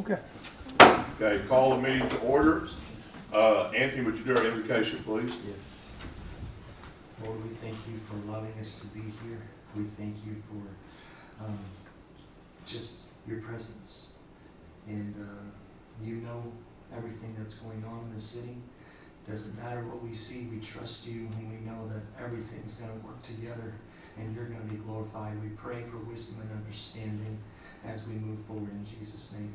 Okay. Okay, call the meeting to order. Anthony, would you do our invocation, please? Yes. Lord, we thank you for allowing us to be here. We thank you for just your presence. And you know everything that's going on in the city. Doesn't matter what we see, we trust you, and we know that everything's going to work together and you're going to be glorified. We pray for wisdom and understanding as we move forward in Jesus' name.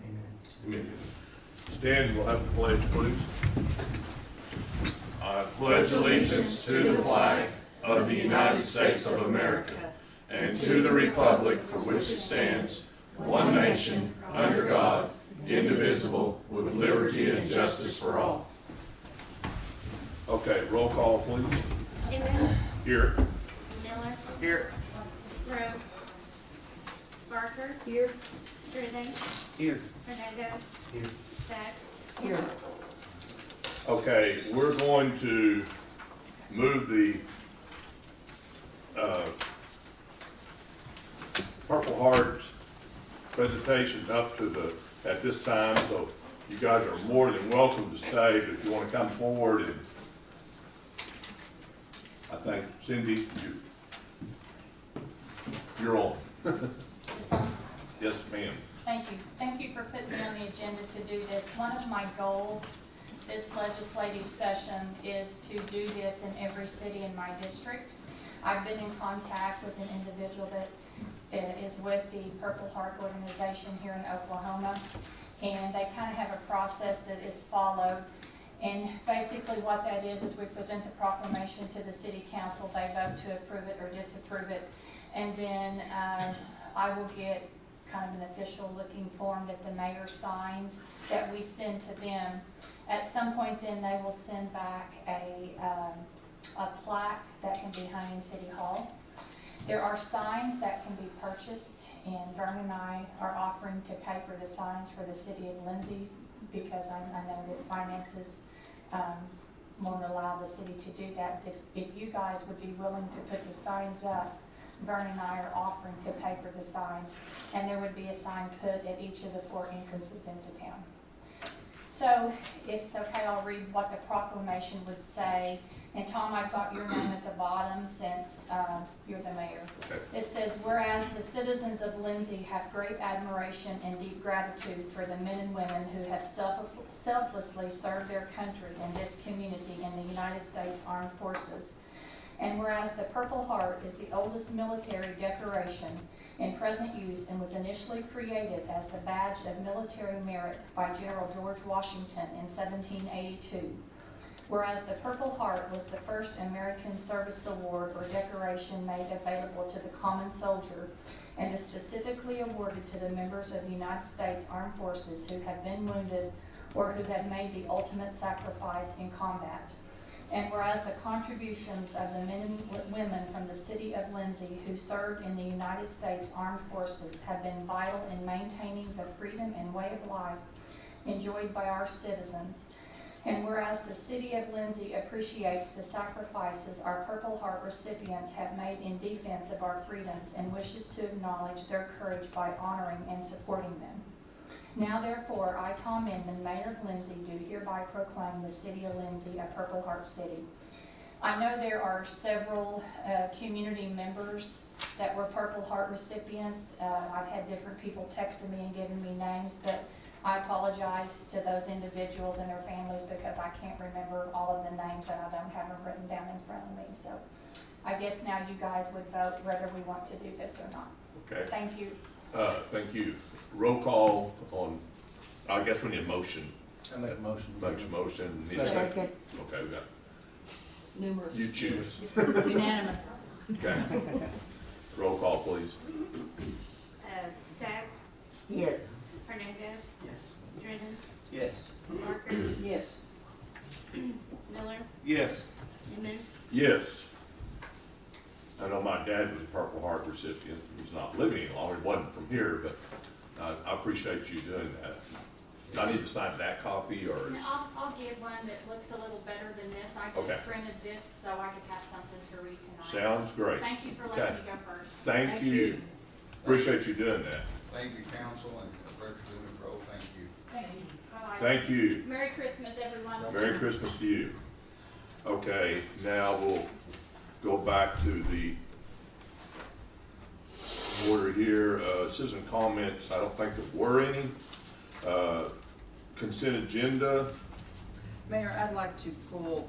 Amen. Amen. Stand, we'll have the pledge, please. I pledge allegiance to the flag of the United States of America and to the republic for which it stands, one nation, under God, indivisible, with liberty and justice for all. Okay, roll call, please. Inman. Here. Miller. Here. Rowe. Barker. Here. Driven. Here. Hernandez. Here. Stacks. Here. Okay, we're going to move the Purple Heart presentation up to at this time, so you guys are more than welcome to stay, but if you want to come forward, and I think Cindy, you're on. Yes, ma'am. Thank you. Thank you for putting me on the agenda to do this. One of my goals this legislative session is to do this in every city in my district. I've been in contact with an individual that is with the Purple Heart organization here in Oklahoma, and they kind of have a process that is followed. And basically what that is we present the proclamation to the city council, they vote to approve it or disapprove it, and then I will get kind of an official looking form that the mayor signs that we send to them. At some point then they will send back a plaque that can be hung in City Hall. There are signs that can be purchased, and Vern and I are offering to pay for the signs for the city of Lindsay, because I know that finances won't allow the city to do that. If you guys would be willing to put the signs up, Vern and I are offering to pay for the signs, and there would be a sign put at each of the 4 entrances into town. So, if it's okay, I'll read what the proclamation would say. And Tom, I've got your name at the bottom since you're the mayor. Okay. It says, whereas the citizens of Lindsay have great admiration and deep gratitude for the men and women who have selflessly served their country and this community in the United States Armed Forces. And whereas the Purple Heart is the oldest military decoration in present use and was initially created as the badge of military merit by General George Washington in 1782. Whereas the Purple Heart was the first American Service Award or decoration made available to the common soldier and is specifically awarded to the members of the United States Armed Forces who have been wounded or who have made the ultimate sacrifice in combat. And whereas the contributions of the men and women from the city of Lindsay who served in the United States Armed Forces have been vital in maintaining the freedom and way of life enjoyed by our citizens. And whereas the city of Lindsay appreciates the sacrifices our Purple Heart recipients have made in defense of our freedoms and wishes to acknowledge their courage by honoring and supporting them. Now therefore, I, Tom Inman, Mayor of Lindsay, do hereby proclaim the city of Lindsay a Purple Heart City. I know there are several community members that were Purple Heart recipients. I've had different people texting me and giving me names, but I apologize to those individuals and their families because I can't remember all of the names and I don't have them written down in front of me. So I guess now you guys would vote whether we want to do this or not. Okay. Thank you. Thank you. Roll call on, I guess we need a motion. I make a motion. Makes a motion. Need a Second. Okay, we got, Numerous. you choose. Unanimous. Okay. Roll call, please. Stacks. Yes. Hernandez. Yes. Driven. Yes. Barker. Yes. Miller. Yes. Inman. Yes. I know my dad was a Purple Heart recipient. He's not living any longer. He wasn't from here, but I appreciate you doing that. Do I need to sign that copy or? I'll get one that looks a little better than this. I Okay. just printed this so I could have something to read tonight. Sounds great. Thank you for Okay. letting me go first. Thank you. Appreciate you doing that. Thank you, council, and Representative Rowe, thank you. Thank you. Bye-bye. Thank you. Merry Christmas, everyone. Merry Christmas to you. Okay, now we'll go back to the order here. Citizen comments, I don't think there were any. Consent agenda, Mayor, I'd like to pull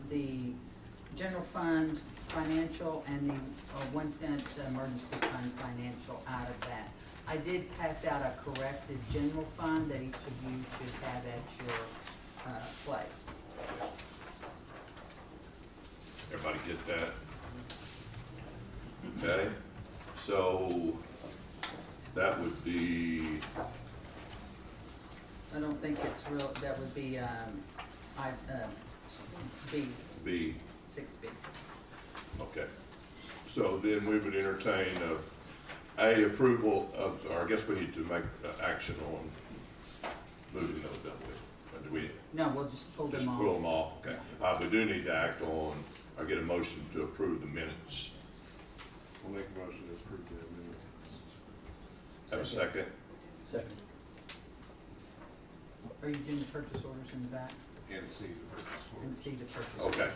the general fund financial and the 1 cent emergency fund financial out of that. I did pass out a corrected general fund that each of you should have at your place. everybody get that? Okay, so that would be, I don't think it's real, that would be B, be, 6B. okay. So then we would entertain a approval of, or I guess we need to make action on moving those, don't we? Or do we No, we'll just pull just them pull off. them off? Okay. We do need to act on, or get a motion to approve the minutes. I'll make a motion to approve the amendment. Have a second? Second. Are you doing the purchase orders in the back? And see the purchase And order. see the purchase orders? Okay.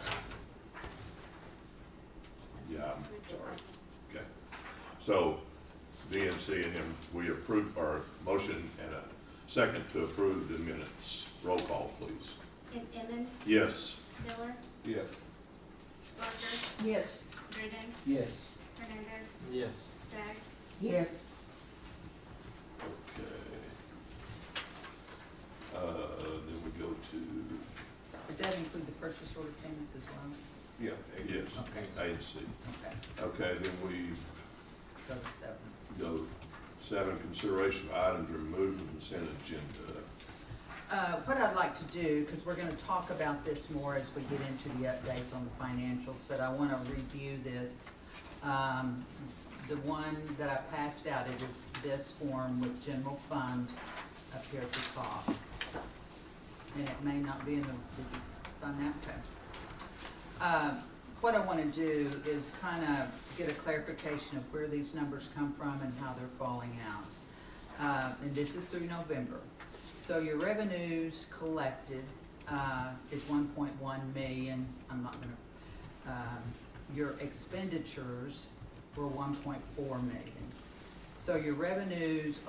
Yeah, I'm sorry. Okay. So, DNC and then we approve, our motion and a second to approve the minutes. Roll call, please. Inman, Yes. Miller, Yes. Parker, Yes. Reagan, Yes. Hernandez, Yes. Staggs, Yes. Okay. Then we go to, Did that include the purchase order payments as well? Yes. yes, Okay. A and C. Okay, Okay, then we go to 7. go 7, consideration of items removed from the consent agenda. What I'd like to do, because we're gonna talk about this more as we get into the updates on the financials, but I wanna review this. The one that I passed out, it is this form with general fund up here at the top. And it may not be in the, did you find that? Okay. What I wanna do is kinda get a clarification of where these numbers come from and how they're falling out. And this is through November. So your revenues collected, is 1.1 million, I'm not gonna, your expenditures were 1.4 million. So your revenues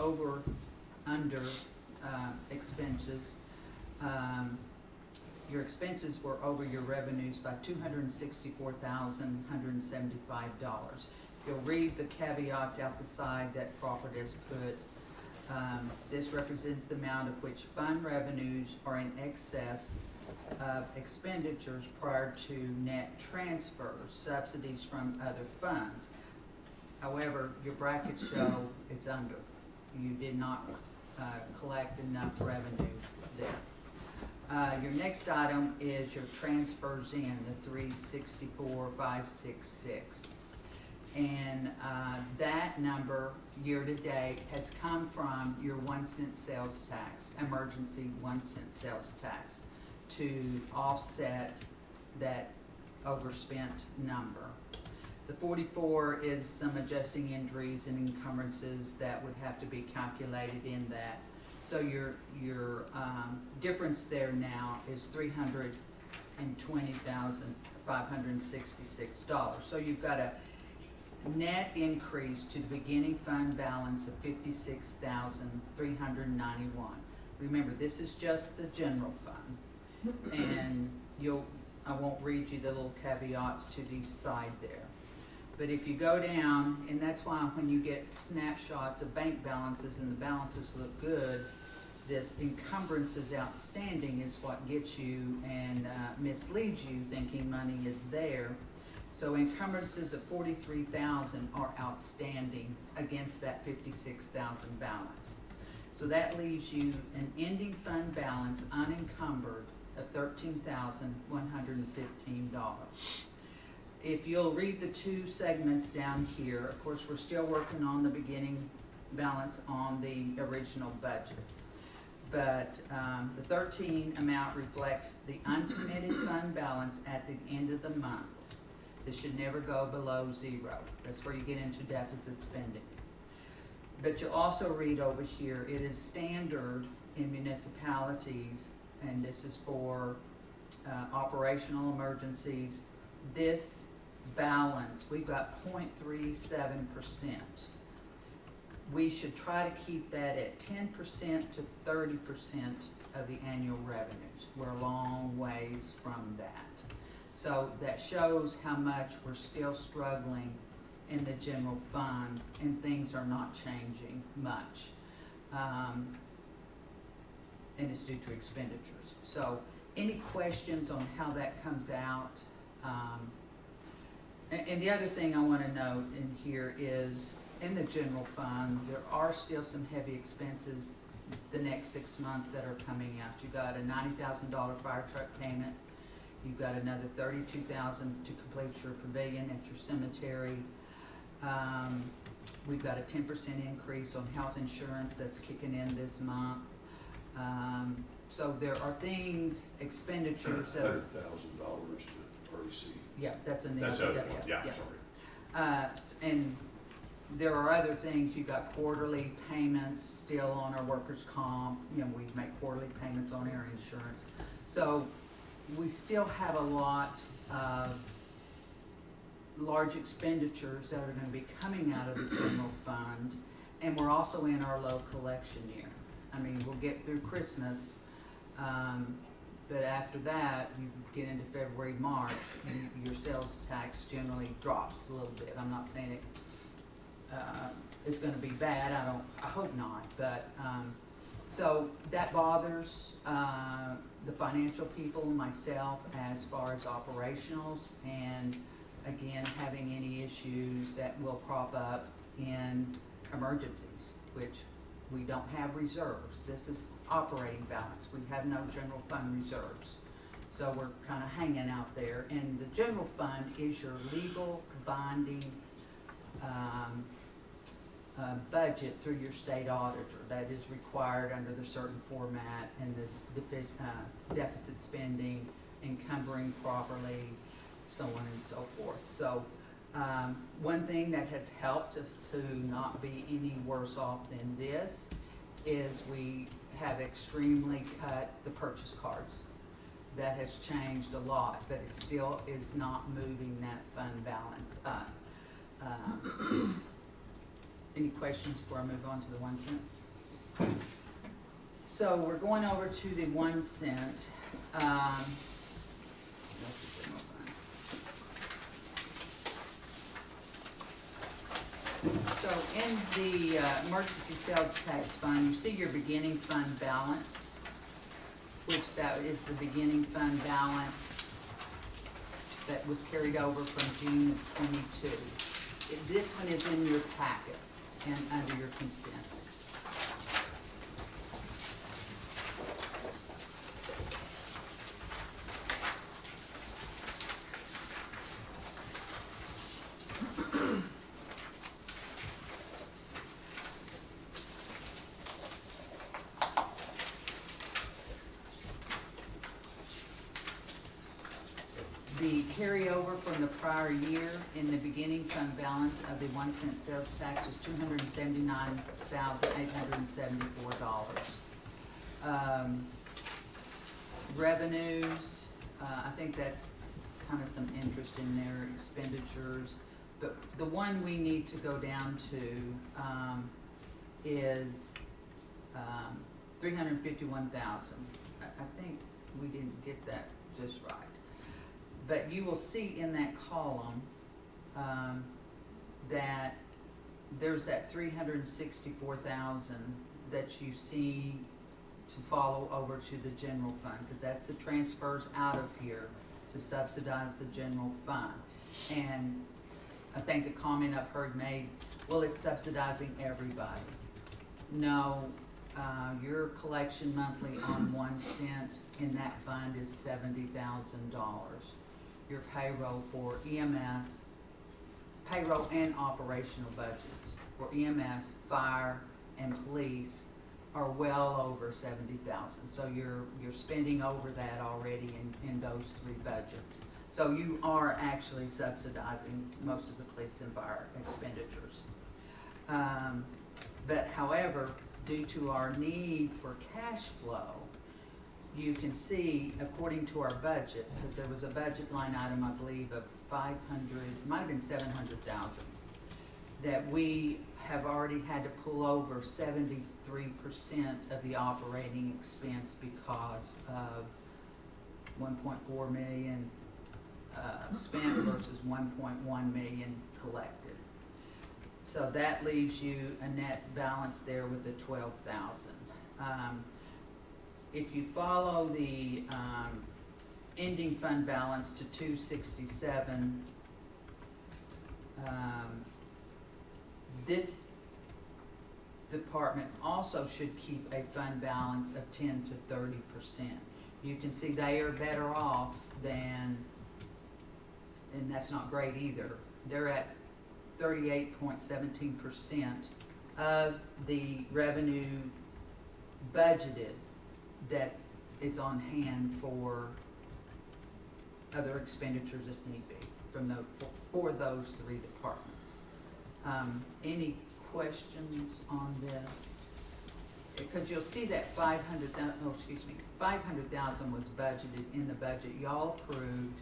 under, expenses, your expenses were over your revenues by $264,175. You'll read the caveats out the side that Crawford has put. This represents the amount of which fund revenues are in excess of expenditures prior to net transfers, subsidies from other funds. However, your brackets show it's under. You did not collect enough revenue there. Your next item is your transfers in, the 364,566. And that number, year-to-date, has come from your 1 cent sales tax, emergency 1 cent sales tax, to offset that overspent number. The 44 is some adjusting injuries and encumbrances that would have to be calculated in that. So your difference there now is $320,566. So you've got a net increase to the beginning fund balance of $56,391. Remember, this is just the general fund, and I won't read you the little caveats to the side there. But if you go down, and that's why when you get snapshots of bank balances and the balances look good, this encumbrances outstanding is what gets you and misleads you thinking money is there. So encumbrances of 43,000 are outstanding against that 56,000 balance. So that leaves you an ending fund balance unencumbered of $13,115. If you'll read the 2 segments down here, of course, we're still working on the beginning balance on the original budget. But the 13 amount reflects the uncommitted fund balance at the end of the month. This should never go below 0. That's where you get into deficit spending. But you'll also read over here, it is standard in municipalities, and this is for operational emergencies, this balance, we've got 0.37%. We should try to keep that at 10% to 30% of the annual revenues. We're a long ways from that. So that shows how much we're still struggling in the general fund, and things are not changing much. And it's due to expenditures. So any questions on how that comes out? And the other thing I want to note in here is, in the general fund, there are still some heavy expenses the next 6 months that are coming out. You got a $90,000 fire truck payment. You've got another $32,000 to complete your pavilion at your cemetery. We've got a 10% increase on health insurance that's kicking in this month. So there are things, expenditures that are, $100,000 to REC. yeah, that's in the That's the other LPWA, one, yeah, sorry. and there are other things. You've got quarterly payments still on our workers' comp. You know, we make quarterly payments on our insurance. So we still have a lot of large expenditures that are going to be coming out of the general fund, and we're also in our low collection year. I mean, we'll get through Christmas, but after that, you get into February, March, your sales tax generally drops a little bit. I'm not saying it's going to be bad. I hope not. But so that bothers the financial people, myself, as far as operationals, and again, having any issues that will crop up in emergencies, which we don't have reserves. This is operating balance. We have no general fund reserves. So we're kind of hanging out there. And the general fund is your legal binding budget through your state auditor that is required under the certain format, and the deficit spending, encumbering properly, so on and so forth. So one thing that has helped us to not be any worse off than this is we have extremely cut the purchase cards. That has changed a lot, but it still is not moving that fund balance up. Any questions before I move on to the 1 cent? So we're going over to the 1 cent. So in the emergency sales tax fund, you see your beginning fund balance, which that is the beginning fund balance that was carried over from June of 22. This one is in your packet and under your consent. The carryover from the prior year in the beginning fund balance of the 1 cent sales tax was $279,874. Revenues, I think that's kind of some interest in their expenditures, but the one we need to go down to is $351,000. I think we didn't get that just right. But you will see in that column that there's that $364,000 that you see to follow over to the general fund, because that's the transfers out of here to subsidize the general fund. And I think the comment I've heard made, well, it's subsidizing everybody. No, your collection monthly on 1 cent in that fund is $70,000. Your payroll for EMS, payroll and operational budgets for EMS, fire, and police are well over $70,000. So you're spending over that already in those 3 budgets. So you are actually subsidizing most of the police and fire expenditures. But however, due to our need for cash flow, you can see, according to our budget, because there was a budget line item, I believe, of 500, it might have been 700,000, that we have already had to pull over 73% of the operating expense because of 1.4 million spent versus 1.1 million collected. So that leaves you a net balance there with the 12,000. If you follow the ending fund balance to 267, this department also should keep a fund balance of 10 to 30%. You can see they are better off than, and that's not great either. They're at 38.17% of the revenue budgeted that is on hand for other expenditures if need be from for those three departments. Any questions on this? Because you'll see that 500,000 was budgeted in the budget. Y'all approved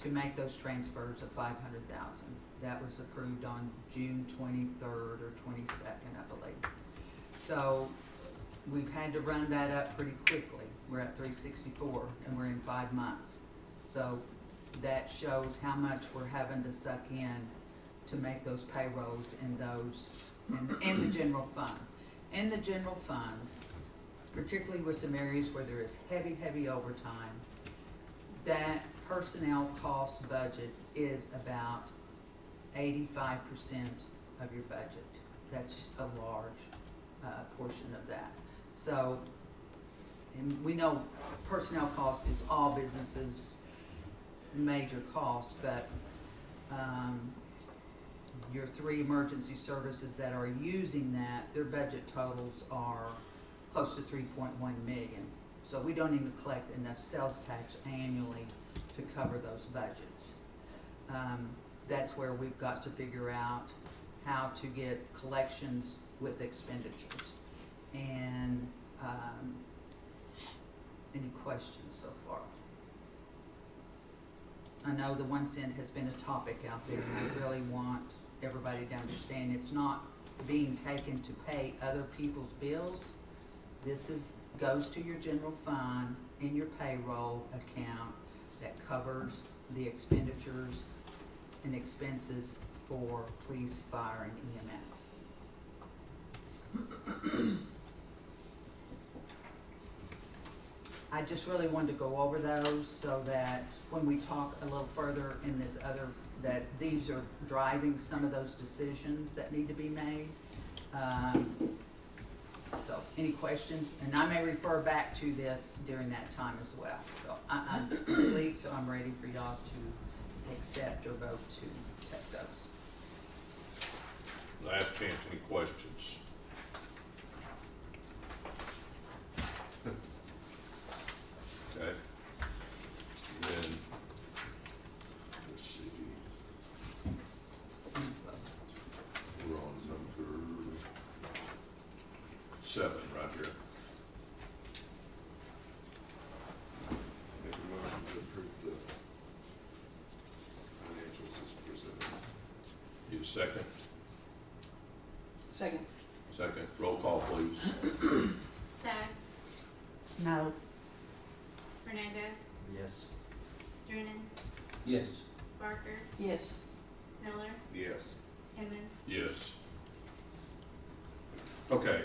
to make those transfers of 500,000. That was approved on June 23rd or 22nd, I believe. So we've had to run that up pretty quickly. We're at 364 and we're in 5 months. So that shows how much we're having to suck in to make those payrolls and those in the general fund. In the general fund, particularly with some areas where there is heavy overtime, that personnel cost budget is about 85% of your budget. That's a large portion of that. So, and we know personnel cost is all businesses' major costs, but your 3 emergency services that are using that, their budget totals are close to 3.1 million. So we don't even collect enough sales tax annually to cover those budgets. That's where we've got to figure out how to get collections with expenditures. And any questions so far? I know the 1 cent has been a topic out there, and I really want everybody to understand it's not being taken to pay other people's bills. This goes to your general fund in your payroll account that covers the expenditures and expenses for police, fire, and EMS. I just really wanted to go over those so that when we talk a little further in this other, that these are driving some of those decisions that need to be made. So any questions? And I may refer back to this during that time as well. So I'm complete, so I'm ready for y'all to accept or vote to take those. Last chance, any questions? Okay. Then, let's see. We're on number 7 right here. Make a motion to approve the financials as presented. Need a second? Second. Second. Roll call, please. Staggs, No. Hernandez, Yes. Drennan, Yes. Barker, Yes. Miller, Yes. Inman. Yes. Okay,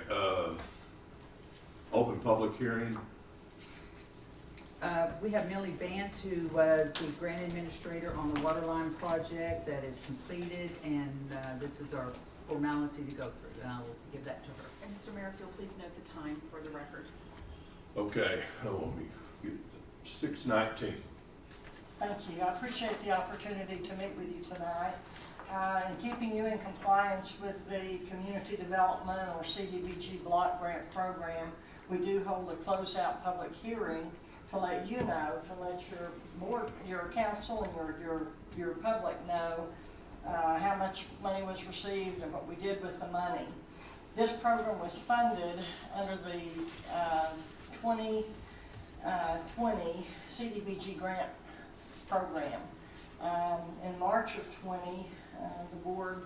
open public hearing. We have Millie Vance, who was the grant administrator on the water line project that is completed, and this is our formality to go through, and I will give that to her. And Mr. Mayor, if you'll please note the time for the record. Okay, let me get 6:19. Thank you. I appreciate the opportunity to meet with you tonight. In keeping you in compliance with the Community Development or CDBG Block Grant Program, we do hold a closeout public hearing to let you know, to let your board, your council and your public know how much money was received and what we did with the money. This program was funded under the 2020 CDBG grant program. In March of 20, the board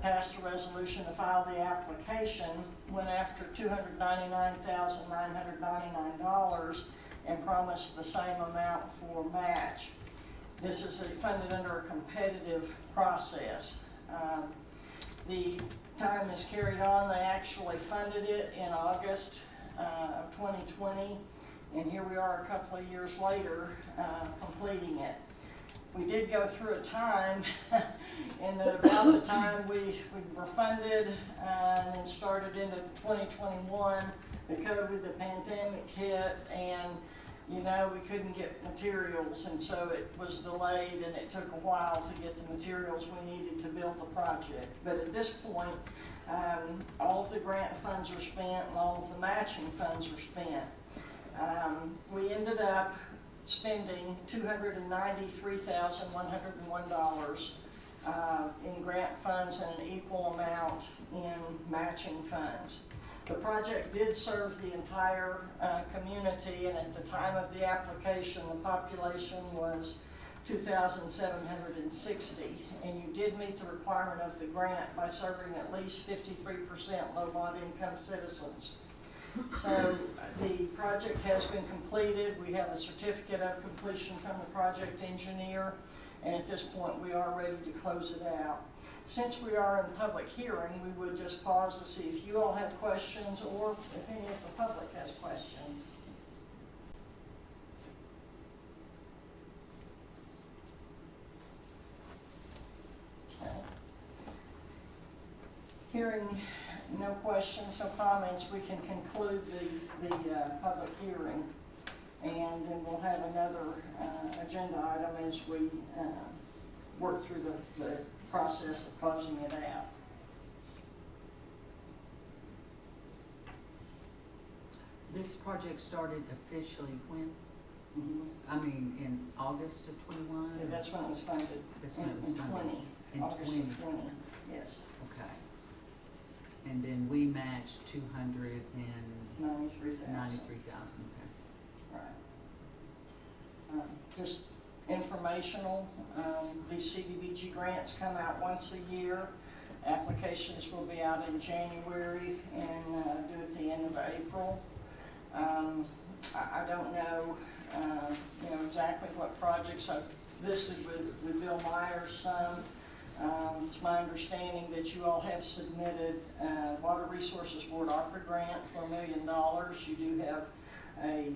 passed a resolution to file the application, went after $299,999 and promised the same amount for match. This is funded under a competitive process. The time is carried on. They actually funded it in August of 2020, and here we are a couple of years later completing it. We did go through a time in that about the time we were funded and then started into 2021, the COVID, the pandemic hit, and you know, we couldn't get materials, and so it was delayed, and it took a while to get the materials we needed to build the project. But at this point, all of the grant funds are spent and all of the matching funds are spent. We ended up spending $293,101 in grant funds and an equal amount in matching funds. The project did serve the entire community, and at the time of the application, the population was 2,760, and you did meet the requirement of the grant by serving at least 53% low-mod income citizens. So the project has been completed. We have a certificate of completion from the project engineer, and at this point we are ready to close it out. Since we are in public hearing, we would just pause to see if you all have questions or if any of the public has questions. Okay. Hearing no questions, no comments, we can conclude the public hearing, and then we'll have another agenda item as we work through the process of closing it out. This project started officially when? I mean, in August of 21? Yeah, that's when it was funded. That's when it was in funded. 20, In August of 20, yes. Okay. And then we matched 293,000. 93,000. Right. Just informational, these CDBG grants come out once a year. Applications will be out in January and due at the end of April. I don't know, exactly what projects. I've visited with Bill Myers some. It's my understanding that you all have submitted Water Resources Board ARPA grant for $1 million. You do have a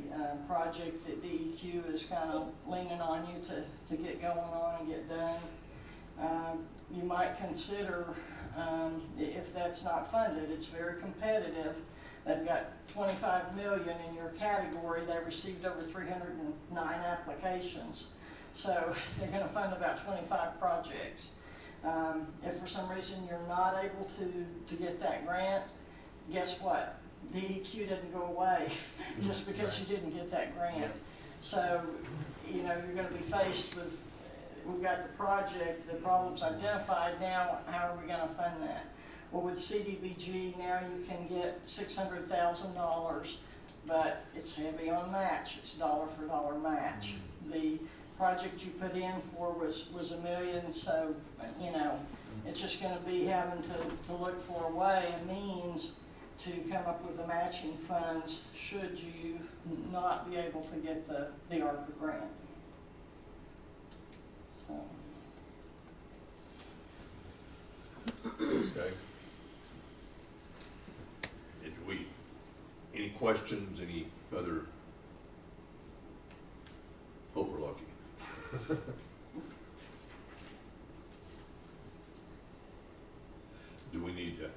project that DEQ is kind of leaning on you to get going on and get done. You might consider, if that's not funded, it's very competitive. They've got $25 million in your category. They received over 309 applications. So they're going to fund about 25 projects. If for some reason you're not able to get that grant, guess what? DEQ didn't go away just because you didn't get that grant. So, you're going to be faced with, we've got the project, the problems identified, now how are we going to fund that? Well, with CDBG, now you can get $600,000, but it's heavy on match. It's dollar for dollar match. The project you put in for was $1 million, so, it's just going to be having to look for a way, a means to come up with the matching funds should you not be able to get the ARPA grant. So. Okay. Any questions, any other? Hope we're lucky. Do we need to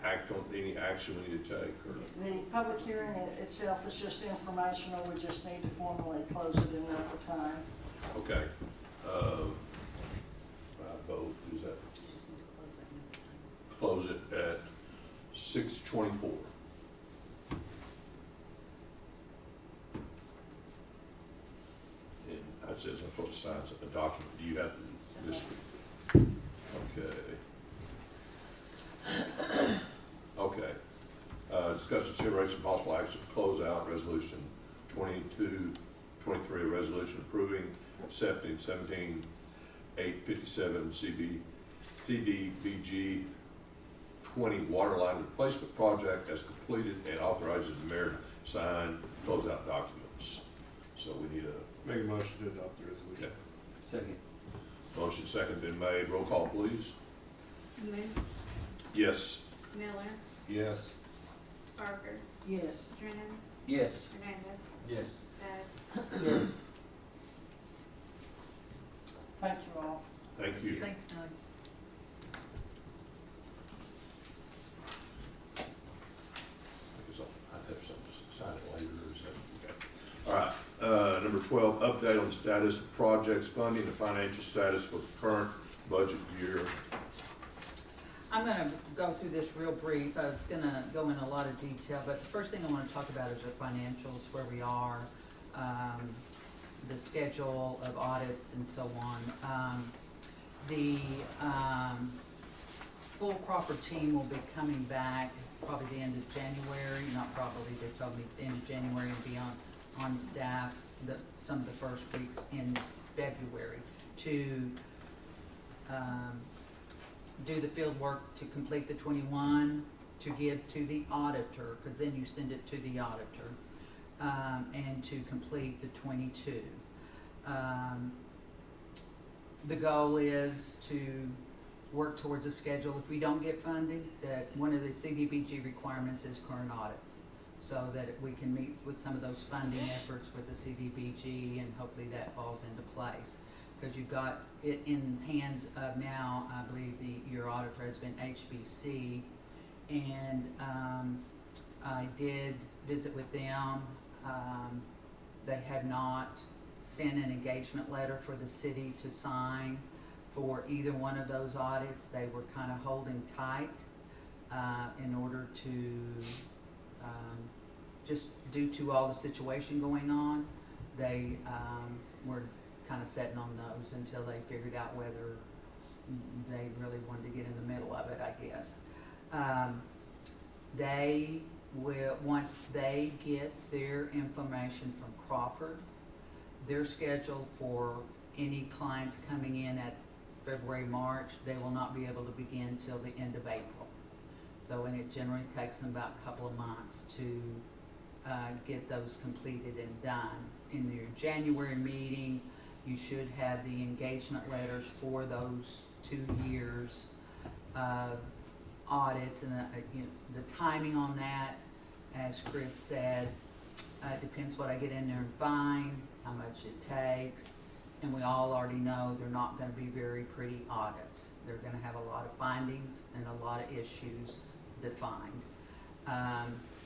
act on any action we need to take? Or? The public hearing itself is just informational. We just need to formally close it in another time. Okay. Vote, is that? You just need to close that another time. Close it at 6:24. And that says I'm supposed to sign a document. Do you have this week? Okay. discussion, consideration, possible action to close out resolution 2223, a resolution approving, accepting 17857 CDBG 20 water line replacement project as completed and authorizes the mayor to sign closeout documents. So we need a Make a motion to adopt the resolution. Second. motion second been made. Roll call, please. Goodman, Yes. Miller, Yes. Parker, Yes. Drennan, Yes. Hernandez, Yes. Staggs. Yes. Thank you all. Thank you. Thanks, Millie. I'd have something to sign it later or something. Okay. All right, number 12, update on the status of projects funding, the financial status for the current budget year. I'm gonna go through this real brief. I was gonna go in a lot of detail, but the first thing I wanna talk about is our financials, where we are, the schedule of audits and so on. The full Crawford team will be coming back probably the end of January, not probably, they told me the end of January, and be on staff some of the first weeks in February to do the field work to complete the 21, to give to the auditor, because then you send it to the auditor, and to complete the 22. The goal is to work towards a schedule. If we don't get funding, that one of the CDBG requirements is current audits, so that we can meet with some of those funding efforts with the CDBG, and hopefully that falls into place. Because you've got it in hands of now, I believe your auditor has been HBC, and I did visit with them. They have not sent an engagement letter for the city to sign for either one of those audits. They were kind of holding tight in order to, just due to all the situation going on, they were kind of sitting on those until they figured out whether they really wanted to get in the middle of it, I guess. They will, once they get their information from Crawford, their schedule for any clients coming in at February, March, they will not be able to begin till the end of April. So, and it generally takes them about a couple of months to get those completed and done. In your January meeting, you should have the engagement letters for those 2 years of audits, and you know, the timing on that, as Chris said, depends what I get in there and find, how much it takes, and we all already know they're not going to be very pretty audits. They're going to have a lot of findings and a lot of issues defined,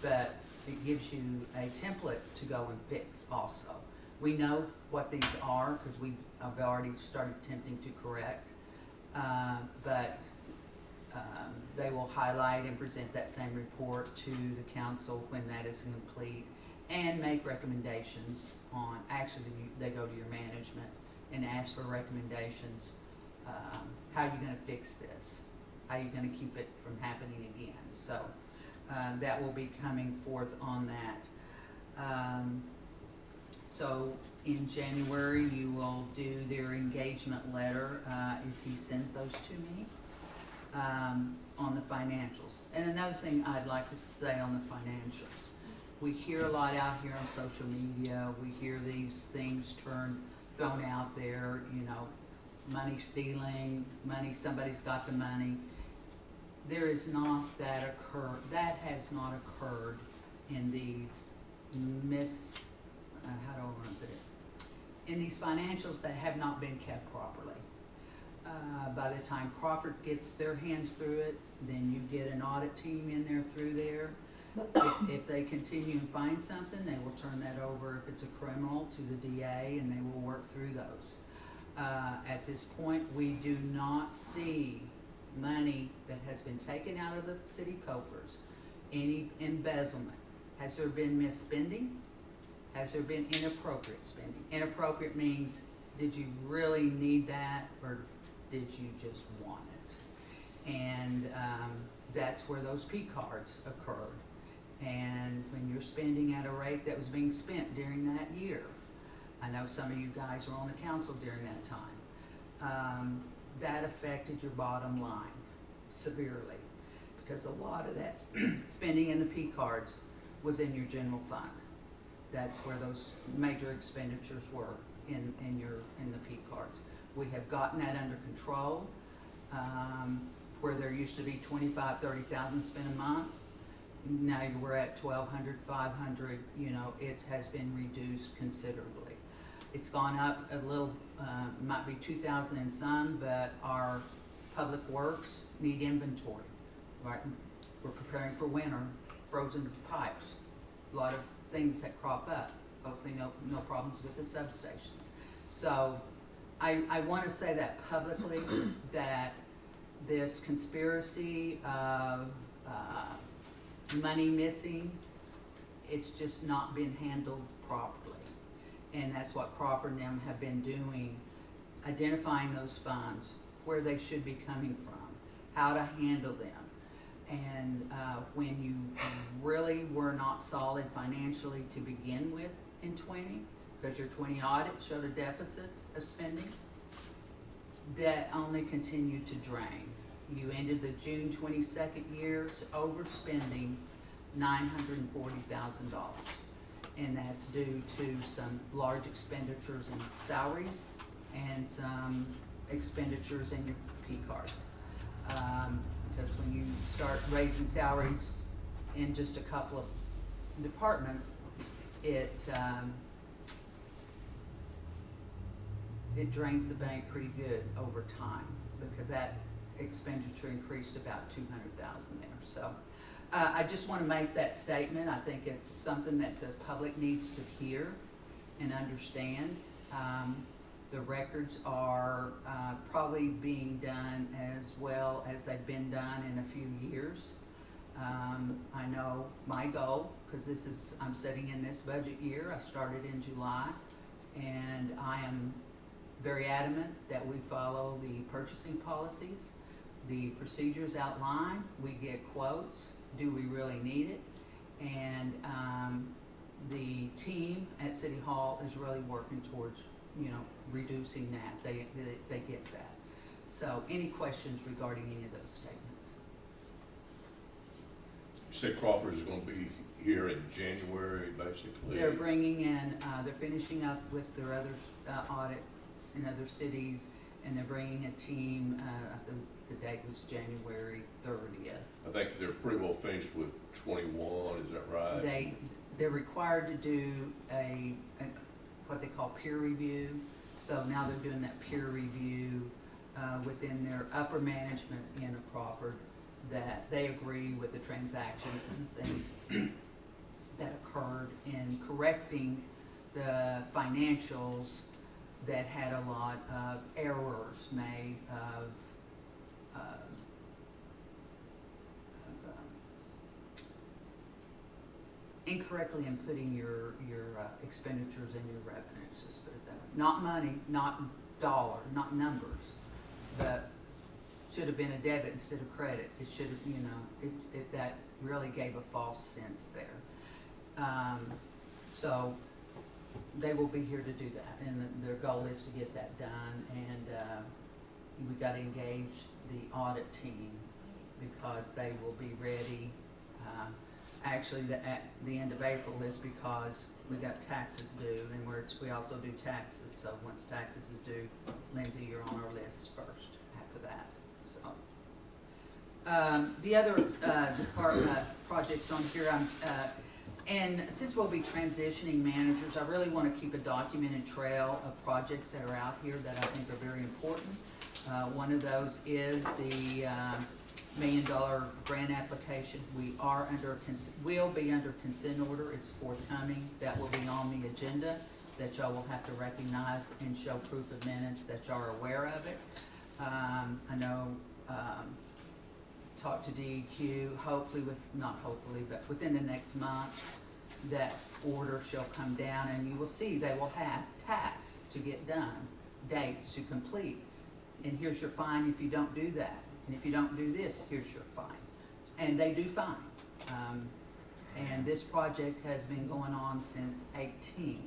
but it gives you a template to go and fix also. We know what these are because I've already started attempting to correct, but they will highlight and present that same report to the council when that is complete, and make recommendations on, actually they go to your management and ask for recommendations. How are you going to fix this? How are you going to keep it from happening again? So that will be coming forth on that. So in January, you will do their engagement letter, if he sends those to me, on the financials. And another thing I'd like to say on the financials, we hear a lot out here on social media, we hear these things thrown out there, you know, money stealing, money, somebody's got the money. There is not that has not occurred in these how do I want to put it? In these financials that have not been kept properly. By the time Crawford gets their hands through it, then you get an audit team in there through there. If they continue and find something, they will turn that over, if it's a criminal, to the DA, and they will work through those. At this point, we do not see money that has been taken out of the city coffers, any embezzlement. Has there been misspending? Has there been inappropriate spending? Inappropriate means, did you really need that, or did you just want it? And that's where those P cards occurred. And when you're spending at a rate that was being spent during that year, I know some of you guys were on the council during that time, that affected your bottom line severely, because a lot of that spending in the P cards was in your general fund. That's where those major expenditures were in the P cards. We have gotten that under control, where there used to be 25, 30,000 spent a month. Now we're at 1,200, 500, you know, it has been reduced considerably. It's gone up a little, might be 2,000 and some, but our public works need inventory, right? We're preparing for winter, frozen pipes, a lot of things that crop up. Hopefully no problems with the substation. So I want to say that publicly, that this conspiracy of money missing, it's just not been handled properly. And that's what Crawford and them have been doing, identifying those funds, where they should be coming from, how to handle them. And when you really were not solid financially to begin with in 20, because your 20 audit showed a deficit of spending, that only continued to drain. You ended the June 22nd year overspending $940,000. And that's due to some large expenditures in salaries and some expenditures in your P cards. Because when you start raising salaries in just a couple of departments, it drains the bank pretty good over time, because that expenditure increased about $200,000 there. So I just want to make that statement. I think it's something that the public needs to hear and understand. The records are probably being done as well as they've been done in a few years. I know my goal, because I'm sitting in this budget year, I started in July, and I am very adamant that we follow the purchasing policies, the procedures outlined, we get quotes, do we really need it? And the team at City Hall is really working towards, you know, reducing that. They get that. So any questions regarding any of those statements? You said Crawford is going to be here in January, basically? They're bringing in, they're finishing up with their other audits in other cities, and they're bringing a team, the date was January 30th. I think they're pretty well finished with 21, is that right? They're required to do a what they call peer review. So now they're doing that peer review within their upper management in Crawford, that they agree with the transactions and things that occurred in correcting the financials that had a lot of errors made of incorrectly inputting your expenditures and your revenues, just put it that way. Not money, not dollar, not numbers, but should have been a debit instead of credit. It should have, you know, that really gave a false sense there. So they will be here to do that, and their goal is to get that done. And we got to engage the audit team, because they will be ready. Actually, at the end of April is because we got taxes due, and we also do taxes. So once taxes is due, Lindsay, you're on our list first after that. So the other department projects on here, and since we'll be transitioning managers, I really want to keep a documented trail of projects that are out here that I think are very important. One of those is the $1 million grant application. We'll be under consent order. It's forthcoming. That will be on the agenda, that y'all will have to recognize and show proof of minutes that y'all are aware of it. I know, talk to DEQ, but within the next month, that order shall come down, and you will see they will have tasks to get done, dates to complete. And here's your fine if you don't do that. And if you don't do this, here's your fine. And they do fine. And this project has been going on since 18.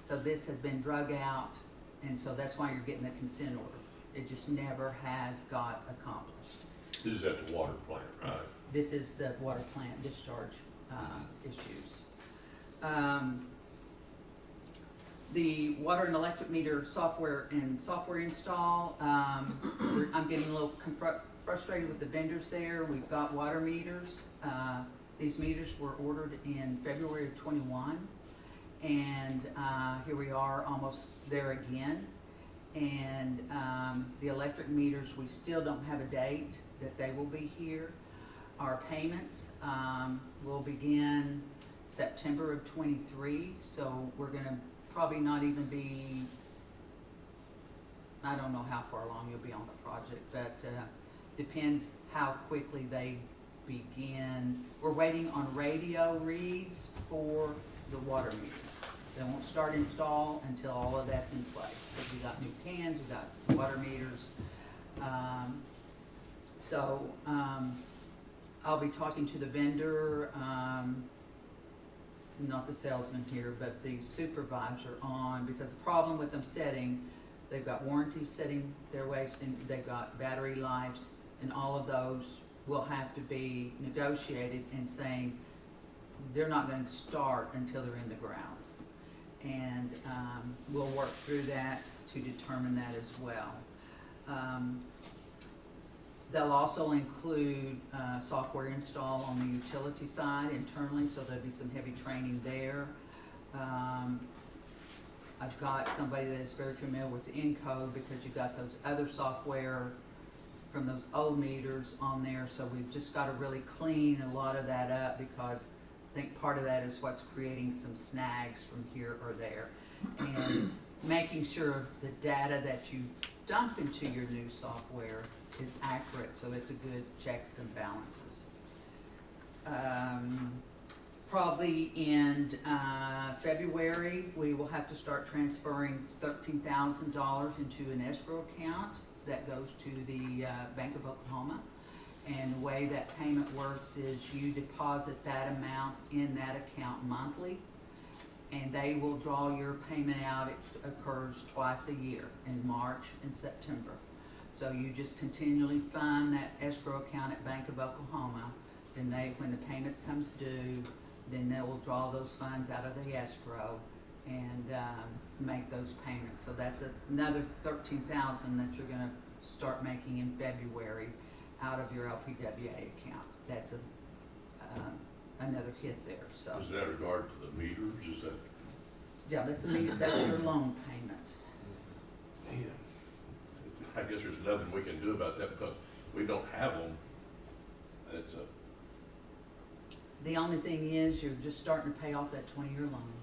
So this has been drug out, and so that's why you're getting the consent order. It just never has got accomplished. This is at the water plant, right? This is the water plant discharge issues. The water and electric meter software install, I'm getting a little frustrated with the vendors there. We've got water meters. These meters were ordered in February of 21, and here we are almost there again. And the electric meters, we still don't have a date that they will be here. Our payments will begin September of 23, so we're gonna probably not even be, I don't know how far along you'll be on the project, but depends how quickly they begin. We're waiting on radio reads for the water meters. They won't start install until all of that's in place. Because we got new cans, we got water meters. I'll be talking to the vendor, not the salesman here, but the supervisor on, because the problem with them setting, they've got warranties setting their waste, and they've got battery lives, and all of those will have to be negotiated and saying they're not going to start until they're in the ground. And we'll work through that to determine that as well. They'll also include software install on the utility side internally, so there'll be some heavy training there. I've got somebody that is very familiar with the Encode, because you've got those other software from those old meters on there, so we've just got to really clean a lot of that up, because I think part of that is what's creating some snags from here or there. And making sure the data that you dump into your new software is accurate, so it's a good checks and balances. Probably in February, we will have to start transferring $13,000 into an escrow account that goes to the Bank of Oklahoma. And the way that payment works is you deposit that amount in that account monthly, and they will draw your payment out. It occurs twice a year, in March and September. So you just continually fund that escrow account at Bank of Oklahoma. Then when the payment comes due, then they will draw those funds out of the escrow and make those payments. So that's another $13,000 that you're going to start making in February out of your LPWA account. That's another hit there. So Is that regard to the meters? Is that? yeah, that's your loan payment. Man, I guess there's nothing we can do about that because we don't have them. It's a. The only thing is you're just starting to pay off that 20-year loan.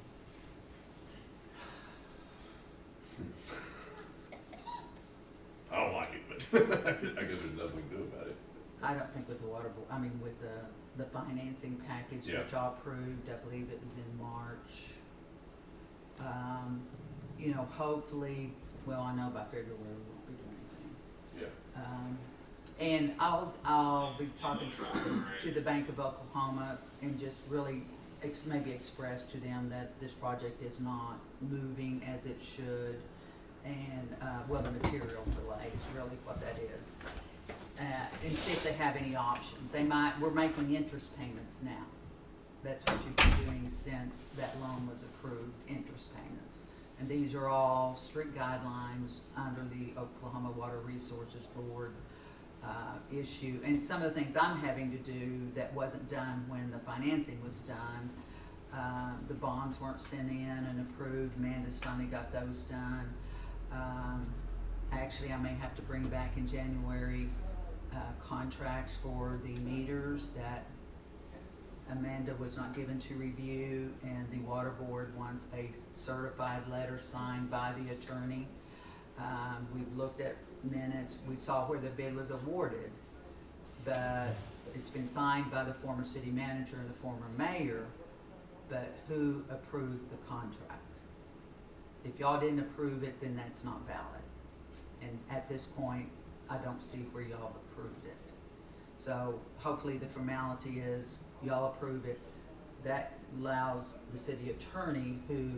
I don't like it, but I guess there's nothing we can do about it. I don't think with the water board, I mean with the financing package Yeah. that y'all approved, I believe it was in March. You know, hopefully, well, I know by February we won't be doing anything. Yeah. And I'll be talking to the Bank of Oklahoma and just really maybe express to them that this project is not moving as it should, and well, the material delay is really what that is. And see if they have any options. We're making interest payments now. That's what you've been doing since that loan was approved, interest payments. And these are all strict guidelines under the Oklahoma Water Resources Board issue. And some of the things I'm having to do that wasn't done when the financing was done. The bonds weren't sent in and approved. Amanda's finally got those done. Actually, I may have to bring back in January contracts for the meters that Amanda was not given to review, and the water board wants a certified letter signed by the attorney. We've looked at minutes, we saw where the bid was awarded, but it's been signed by the former city manager and the former mayor, but who approved the contract? If y'all didn't approve it, then that's not valid. And at this point, I don't see where y'all approved it. So hopefully the formality is y'all approve it, that allows the city attorney who,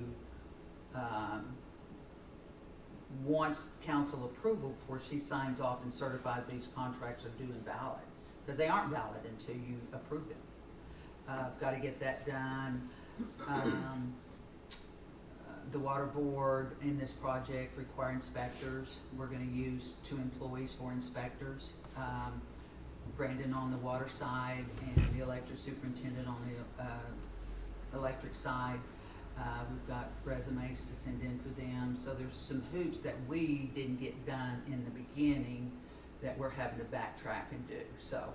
wants council approval before she signs off and certifies these contracts are due and valid, because they aren't valid until you approve them. I've got to get that done. The water board in this project require inspectors. We're gonna use 2 employees for inspectors. Brandon on the water side and the electric superintendent on the electric side. We've got resumes to send in for them. So there's some hoops that we didn't get done in the beginning that we're having to backtrack and do. So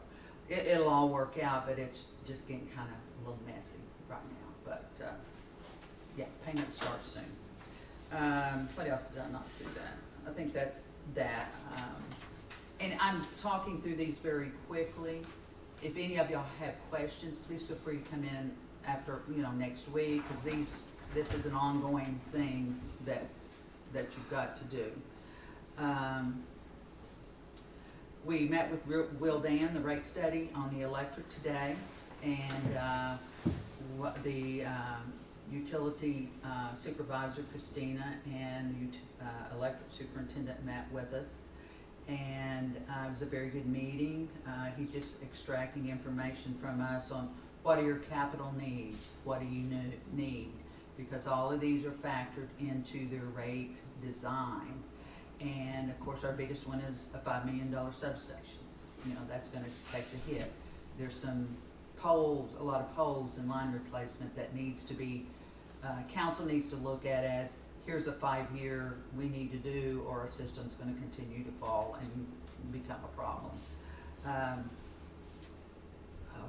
it'll all work out, but it's just getting kind of a little messy right now. But yeah, payments start soon. What else did I not see that? I think that's that. And I'm talking through these very quickly. If any of y'all have questions, please feel free to come in after, next week, because this is an ongoing thing that you've got to do. We met with Will Dan, the rate study on the electric today, and the utility supervisor Christina and electric superintendent met with us, and it was a very good meeting. He's just extracting information from us on what are your capital needs, what do you need, because all of these are factored into their rate design. And of course, our biggest one is a $5 million substation. That's going to take a hit. There's some poles, a lot of poles and line replacement that needs to be, council needs to look at as, here's a 5-year we need to do, or our system's going to continue to fall and become a problem.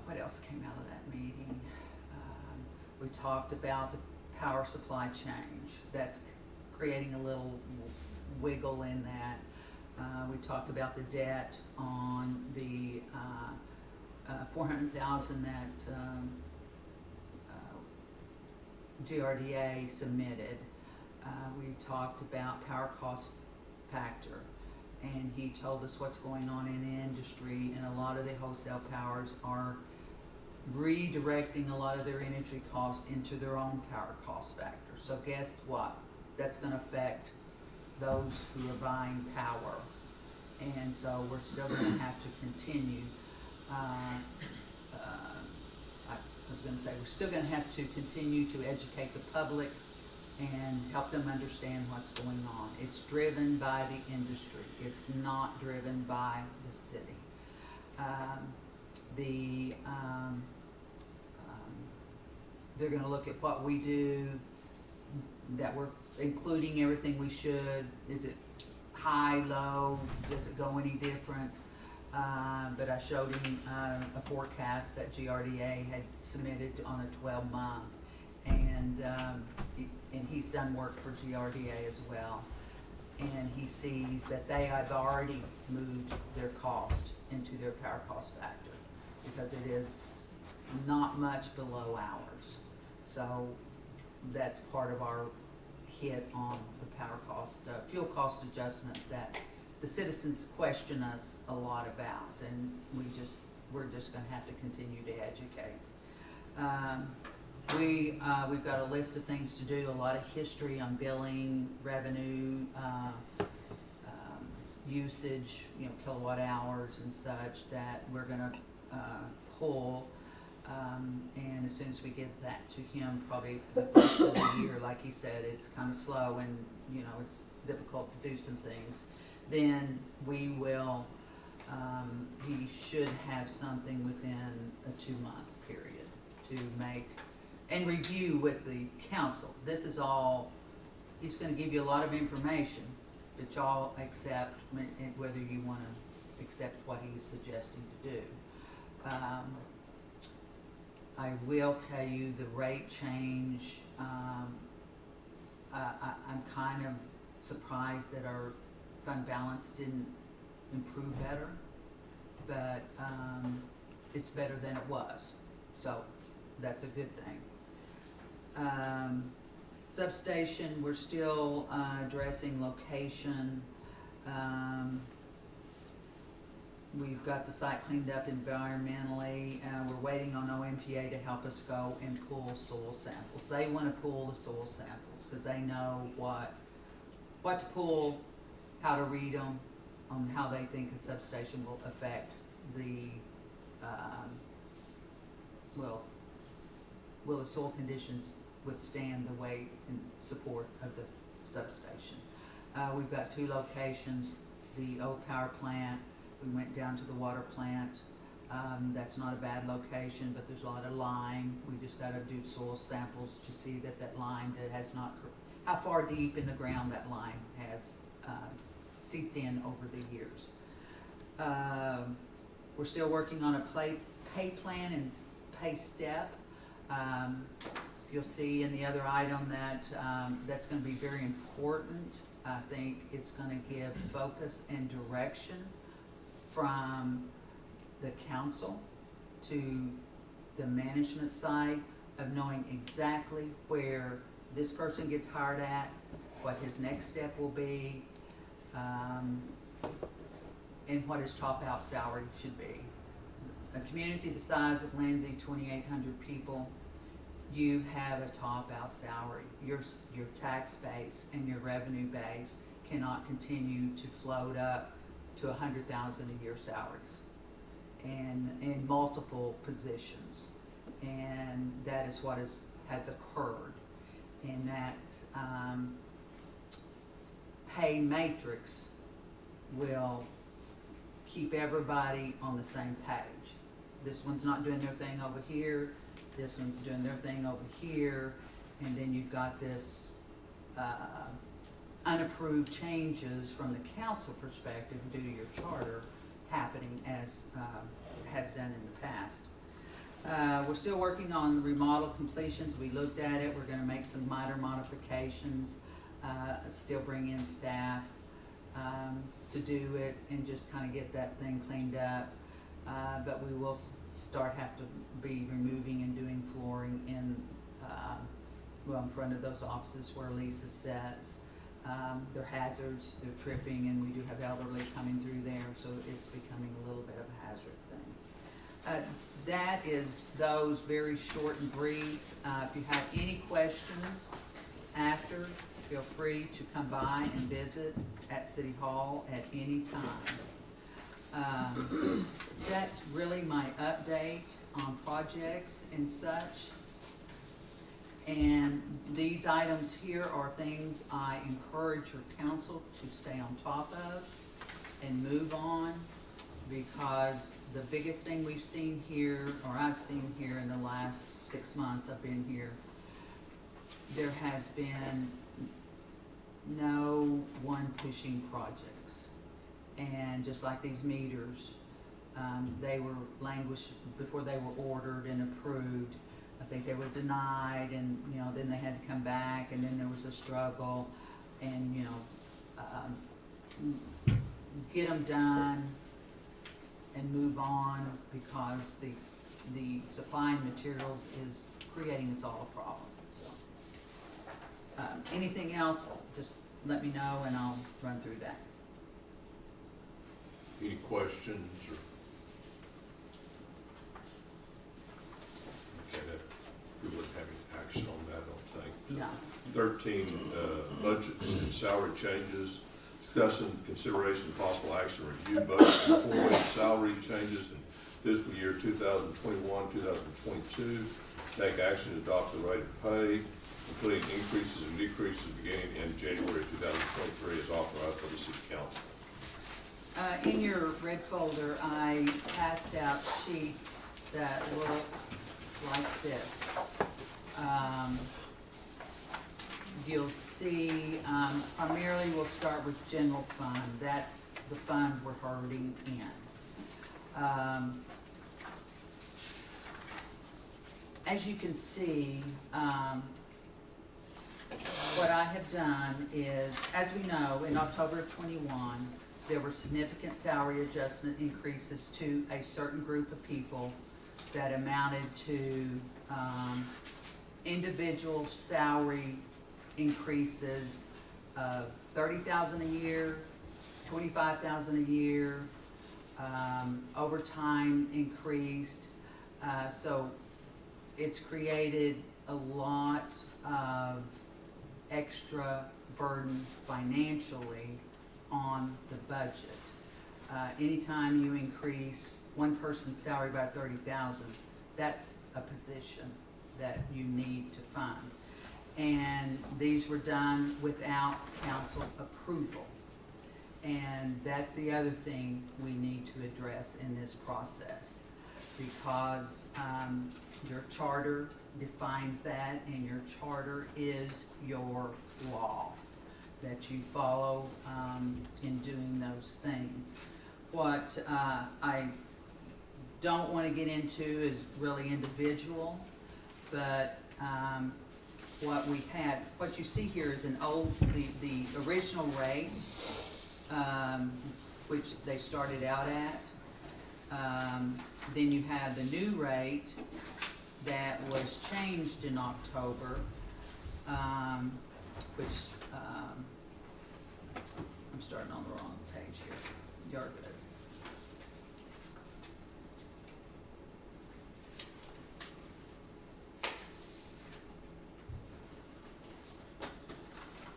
What else came out of that meeting? We talked about the power supply change. That's creating a little wiggle in that. We talked about the debt on the $400,000 that GRDA submitted. We talked about power cost factor, and he told us what's going on in the industry, and a lot of the wholesale powers are redirecting a lot of their energy cost into their own power cost factor. So guess what? That's going to affect those who are buying power, and so we're still going to have to continue. I was going to say we're still going to have to continue to educate the public and help them understand what's going on. It's driven by the industry. It's not driven by the city. They're going to look at what we do, that we're including everything we should. Is it high, low? Does it go any different? But I showed him a forecast that GRDA had submitted on a 12-month, and he's done work for GRDA as well. And he sees that they have already moved their cost into their power cost factor, because it is not much below ours. So that's part of our hit on the power cost, fuel cost adjustment that the citizens question us a lot about, and we're just going to have to continue to educate. We've got a list of things to do, a lot of history on billing, revenue, usage, kilowatt hours and such that we're going to pull. And as soon as we get that to him, probably the first of the year, like he said, it's kind of slow and it's difficult to do some things. Then we will, he should have something within a 2-month period to make and review with the council. This is all, he's going to give you a lot of information that y'all accept, whether you want to accept what he's suggesting to do. I will tell you the rate change, I'm kind of surprised that our fund balance didn't improve better, but it's better than it was, so that's a good thing. Substation, we're still addressing location. We've got the site cleaned up environmentally. We're waiting on OMPA to help us go and pull soil samples. They want to pull the soil samples because they know what to pull, how to read them, on how they think a substation will affect the, will the soil conditions withstand the weight and support of the substation. We've got 2 locations, the old power plant. We went down to the water plant. That's not a bad location, but there's a lot of lime. We just got to do soil samples to see that that lime that has not, how far deep in the ground that lime has seeped in over the years. We're still working on a pay plan and pay step. You'll see in the other item that that's going to be very important. I think it's going to give focus and direction from the council to the management side of knowing exactly where this person gets hired at, what his next step will be, and what his top out salary should be. A community the size of Lindsay, 2,800 people, you have a top out salary. Your tax base and your revenue base cannot continue to float up to $100,000 a year salaries, and in multiple positions, and that is what has occurred. And that pay matrix will keep everybody on the same page. This one's not doing their thing over here, this one's doing their thing over here, and then you've got this unapproved changes from the council perspective due to your charter happening as has done in the past. We're still working on remodel completions. We looked at it. We're going to make some minor modifications, still bring in staff to do it and just kind of get that thing cleaned up. But we will have to be removing and doing flooring in front of those offices where Lisa sits. They're hazards, they're tripping, and we do have elderly coming through there, so it's becoming a little bit of a hazard thing. That is those very short and brief. If you have any questions after, feel free to come by and visit at City Hall at any time. That's really my update on projects and such. And these items here are things I encourage your council to stay on top of and move on, because the biggest thing we've seen here, or I've seen here in the last 6 months I've been here, there has been no one pushing projects. And just like these meters, they were languished before they were ordered and approved. I think they were denied, and then they had to come back, and then there was a struggle, and get them done and move on, because the supplying materials is creating us all a problem. So anything else, just let me know and I'll run through that. Any questions or? Okay, we wouldn't have any action on that, I don't think. No. 13, budgets and salary changes. Discussing consideration of possible action, review budget and employee salary changes in fiscal year 2021, 2022. Take action to adopt the rate of pay, including increases and decreases beginning in January 2023 as authorized by the City Council. In your red folder, I passed out sheets that look like this. You'll see, primarily we'll start with general fund. That's the fund we're hurting in. As you can see, what I have done is, as we know, in October of 21, there were significant salary adjustment increases to a certain group of people that amounted to individual salary increases of $30,000 a year, $25,000 a year, Overtime increased, so it's created a lot of extra burden financially on the budget. Anytime you increase one person's salary by 30,000, that's a position that you need to fund. And these were done without council approval. And that's the other thing we need to address in this process, because your charter defines that, and your charter is your law that you follow in doing those things. What I don't want to get into is really individual, but what you see here is the original rate, which they started out at. Then you have the new rate that was changed in October, which, I'm starting on the wrong page here. You're good.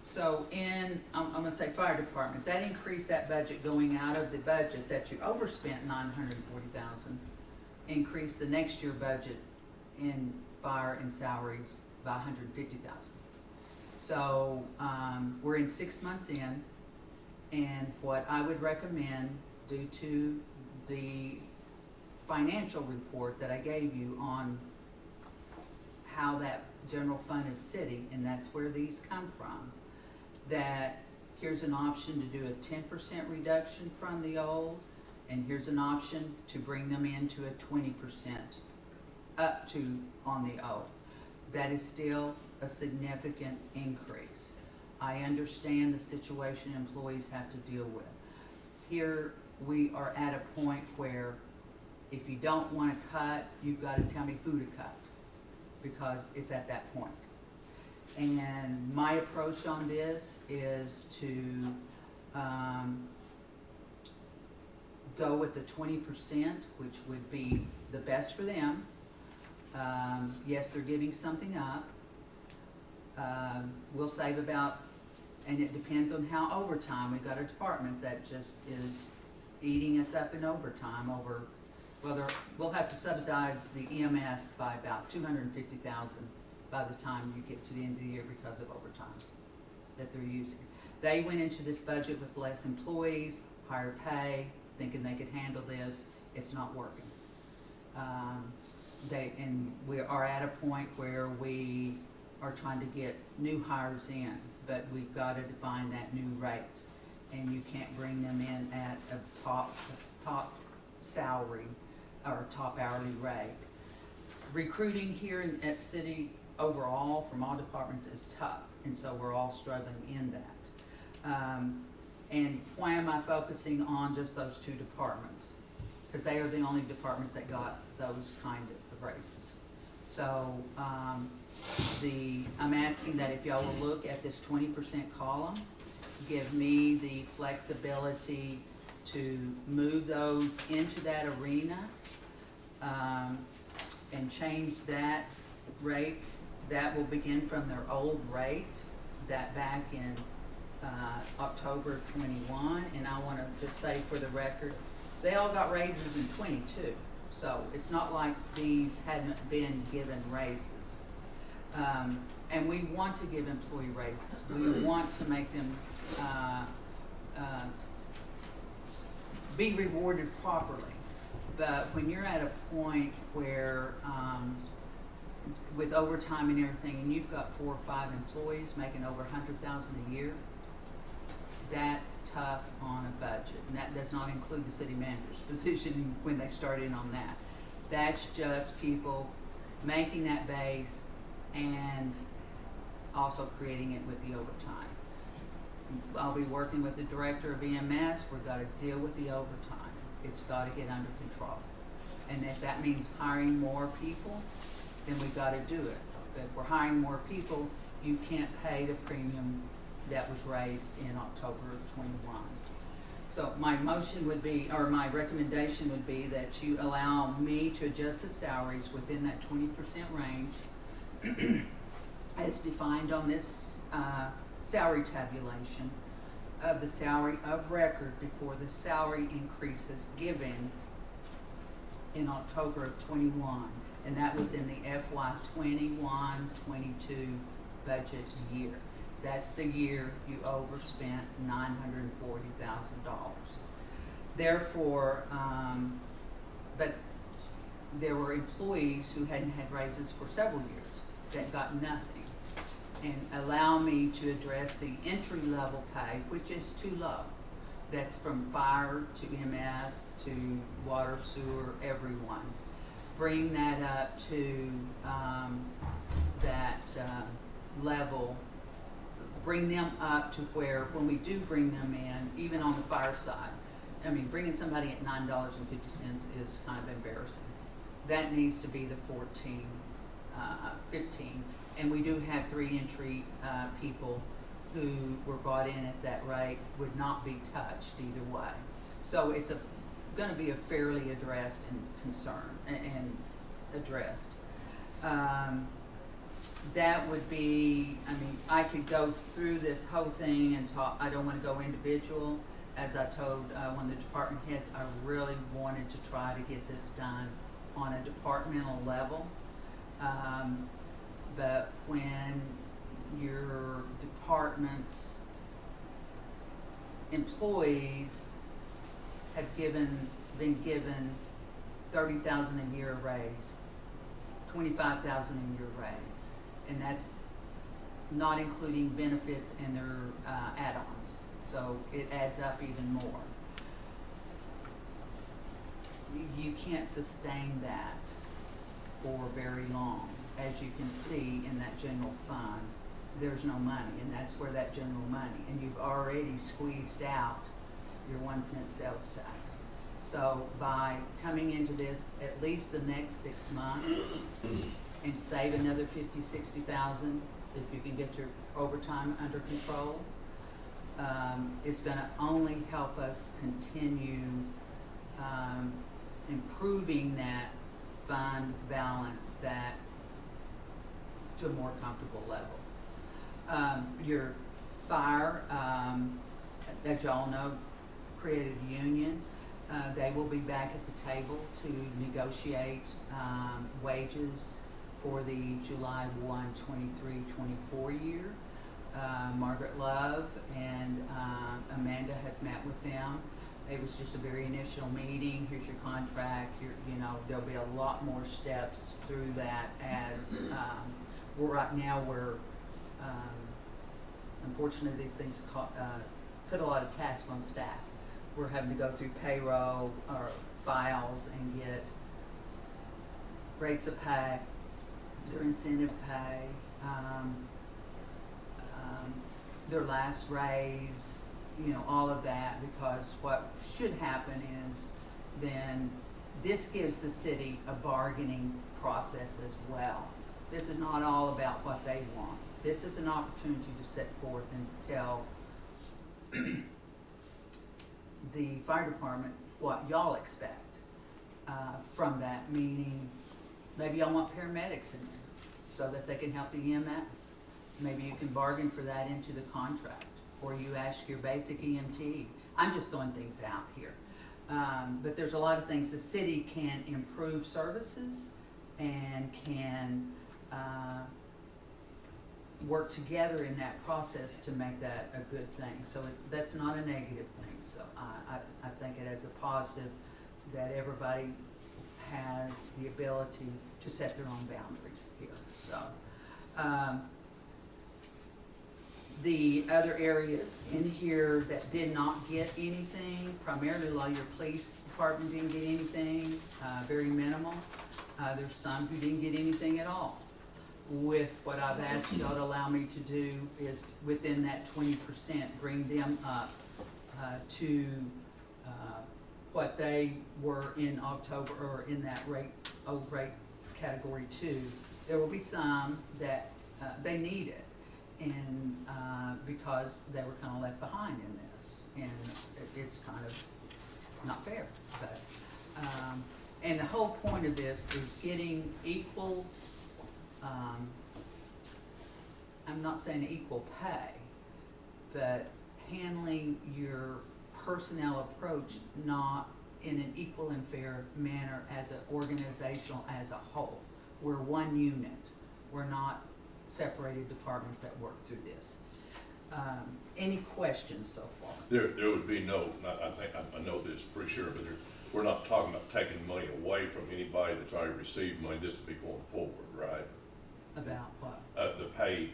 So I'm gonna say fire department, that increased that budget going out of the budget that you overspent $940,000, increased the next year budget in fire and salaries by $150,000. So we're in 6 months in, and what I would recommend, due to the financial report that I gave you on how that general fund is sitting, and that's where these come from, that here's an option to do a 10% reduction from the old, and here's an option to bring them into a 20% up to on the old. That is still a significant increase. I understand the situation employees have to deal with. Here we are at a point where if you don't want to cut, you've got to tell me who to cut, because it's at that point. And my approach on this is to go with the 20%, which would be the best for them. Yes, they're giving something up. We'll save about, and it depends on how overtime. We've got a department that just is eating us up in overtime over, we'll have to subsidize the EMS by about $250,000 by the time you get to the end of the year because of overtime that they're using. They went into this budget with less employees, higher pay, thinking they could handle this. It's not working. We are at a point where we are trying to get new hires in, but we've got to define that new rate, and you can't bring them in at a top salary or top hourly rate. Recruiting here at City overall from all departments is tough, and so we're all struggling in that. And why am I focusing on just those two departments? Because they are the only departments that got those kind of raises. So I'm asking that if y'all will look at this 20% column, give me the flexibility to move those into that arena and change that rate. That will begin from their old rate, that back in October of 21, and I want to just say for the record, they all got raises in 22, so it's not like these hadn't been given raises. And we want to give employee raises. We want to make them be rewarded properly. But when you're at a point where with overtime and everything, and you've got 4 or 5 employees making over $100,000 a year, that's tough on a budget. And that does not include the city manager's position when they start in on that. That's just people making that base and also creating it with the overtime. I'll be working with the director of EMS. We've got to deal with the overtime. It's got to get under control. And if that means hiring more people, then we've got to do it. But if we're hiring more people, you can't pay the premium that was raised in October of 21. So my motion would be, or my recommendation would be that you allow me to adjust the salaries within that 20% range as defined on this salary tabulation of the salary of record before the salary increases given in October of 21. And that was in the FY 21-22 budget year. That's the year you overspent $940,000. Therefore, but there were employees who hadn't had raises for several years that got nothing. And allow me to address the entry-level pay, which is too low. That's from fire to MS to water, sewer, everyone. Bring that up to that level. Bring them up to where, when we do bring them in, even on the fire side, I mean, bringing somebody at $9.50 is kind of embarrassing. That needs to be the 14, 15. And we do have 3 entry people who were brought in at that rate, would not be touched either way. So it's going to be a fairly addressed and concern and addressed. That would be, I mean, I could go through this whole thing and talk. I don't want to go individual. As I told one of the department heads, I really wanted to try to get this done on a departmental level. But when your department's employees have been given $30,000 a year raise, $25,000 a year raise, and that's not including benefits and their add-ons. So it adds up even more. You can't sustain that for very long. As you can see in that general fund, there's no money, and that's where that general money, and you've already squeezed out your 1-cent sales tax. So by coming into this at least the next 6 months and save another $50,000, $60,000, if you can get your overtime under control, it's going to only help us continue improving that fund balance that to a more comfortable level. Your fire, as y'all know, created a union. They will be back at the table to negotiate wages for the July 1, 23-24 year. Margaret Love and Amanda have met with them. It was just a very initial meeting. Here's your contract. You know, there'll be a lot more steps through that as right now we're, unfortunately, these things put a lot of tasks on staff. We're having to go through payroll or files and get rates of pay, their incentive pay, their last raise, you know, all of that, because what should happen is then this gives the city a bargaining process as well. This is not all about what they want. This is an opportunity to set forth and tell the fire department what y'all expect from that, meaning maybe y'all want paramedics in there so that they can help the EMS. Maybe you can bargain for that into the contract, or you ask your basic EMT. I'm just throwing things out here. But there's a lot of things the city can improve services and can work together in that process to make that a good thing. So that's not a negative thing. So I think it is a positive that everybody has the ability to set their own boundaries here. So the other areas in here that did not get anything, primarily while your police department didn't get anything, very minimal. There's some who didn't get anything at all. With what I've asked y'all to allow me to do is within that 20%, bring them up to what they were in October, or in that old rate category 2. There will be some that they need it, and because they were kind of left behind in this. and it's kind of not fair, but, and the whole point of this is getting equal, I'm not saying equal pay, but handling your personnel approach not in an equal and fair manner as an organizational as a whole. We're one unit. We're not separated departments that work through this. Any questions so far? There would be no, I think, I know this pretty sure, but we're not talking about taking money away from anybody that's already received money. This would be going forward, right? About what? The pay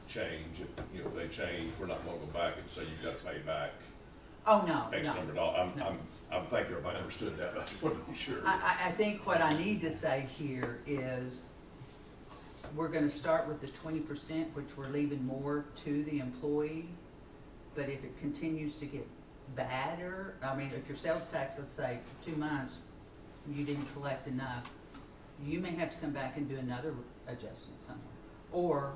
change, if, you know, they change, we're not gonna go back and say you've gotta pay back Oh, no, X no. number of dollars. No. I'm thinking everybody understood that, but I just wanted to be sure. I think what I need to say here is, we're gonna start with the 20%, which we're leaving more to the employee. But if it continues to get badder, I mean, if your sales tax, let's say, for 2 months, you didn't collect enough, you may have to come back and do another adjustment somewhere. Or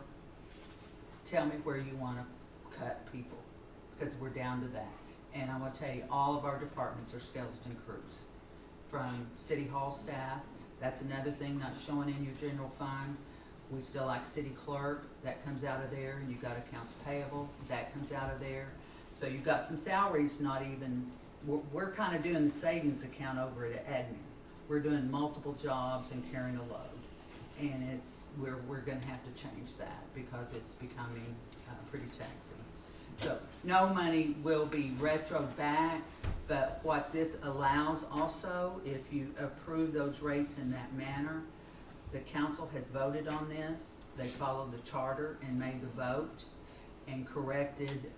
tell me where you wanna cut people, because we're down to that. And I'm gonna tell you, all of our departments are skeleton crews. From city hall staff, that's another thing not showing in your general fund. We still like city clerk, that comes out of there, and you've got accounts payable, that comes out of there. So you've got some salaries not even, we're kind of doing the savings account over at admin. We're doing multiple jobs and carrying a load. And we're gonna have to change that because it's becoming pretty taxing. So no money will be retro back, but what this allows also, if you approve those rates in that manner, the council has voted on this, they followed the charter and made the vote and corrected,